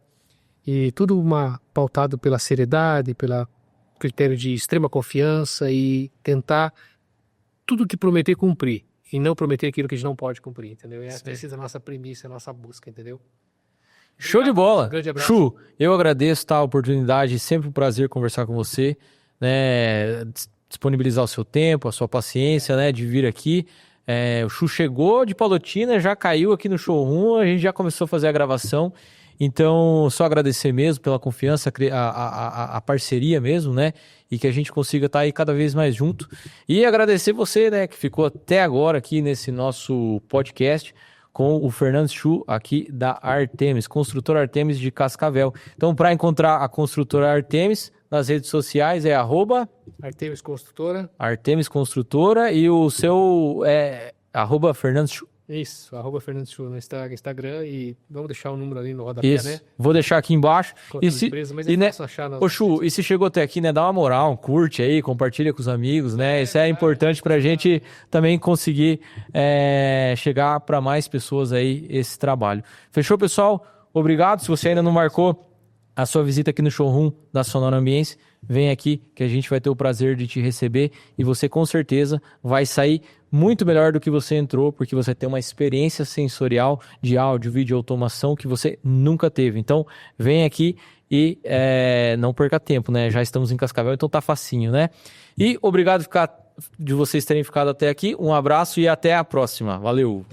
B: E tudo pautado pela seriedade, pela critério de extrema confiança e tentar tudo que prometer cumprir. e não prometer aquilo que a gente não pode cumprir, entendeu? E essa tem sido a nossa premissa, a nossa busca, entendeu?
A: Show de bola.
B: Um grande abraço.
A: Chu, eu agradeço a oportunidade, sempre um prazer conversar com você, né? Disponibilizar o seu tempo, a sua paciência, né? De vir aqui. O Chu chegou de Palotina, já caiu aqui no showroom, a gente já começou a fazer a gravação. Então, só agradecer mesmo pela confiança, a parceria mesmo, né? E que a gente consiga estar aí cada vez mais junto. E agradecer você, né? Que ficou até agora aqui nesse nosso podcast com o Fernando Chu aqui da Artemis, construtora Artemis de Cascavel. Então, para encontrar a construtora Artemis nas redes sociais é
B: Artemis Construtora.
A: Artemis Construtora e o seu é @Fernando Chu.
B: Isso, @Fernando Chu no Instagram e vamos deixar o número ali no rodapé,
A: Isso,
B: né?
A: vou deixar aqui embaixo.
B: E se, empresa, mas é
A: né,
B: fácil achar nas
A: ô Chu, e se chegou até aqui, né, dá uma moral, curte aí, compartilha com os amigos, né? Isso é importante pra gente também conseguir chegar para mais pessoas aí esse trabalho. Fechou, pessoal? Obrigado. Se você ainda não marcou a sua visita aqui no showroom da Sonora Ambiência, vem aqui que a gente vai ter o prazer de te receber e você com certeza vai sair muito melhor do que você entrou, porque você tem uma experiência sensorial de áudio, vídeo, automação que você nunca teve. Então, vem aqui e não perca tempo, né? Já estamos em Cascavel, então tá facinho, né? E obrigado de vocês terem ficado até aqui. Um abraço e até a próxima. Valeu!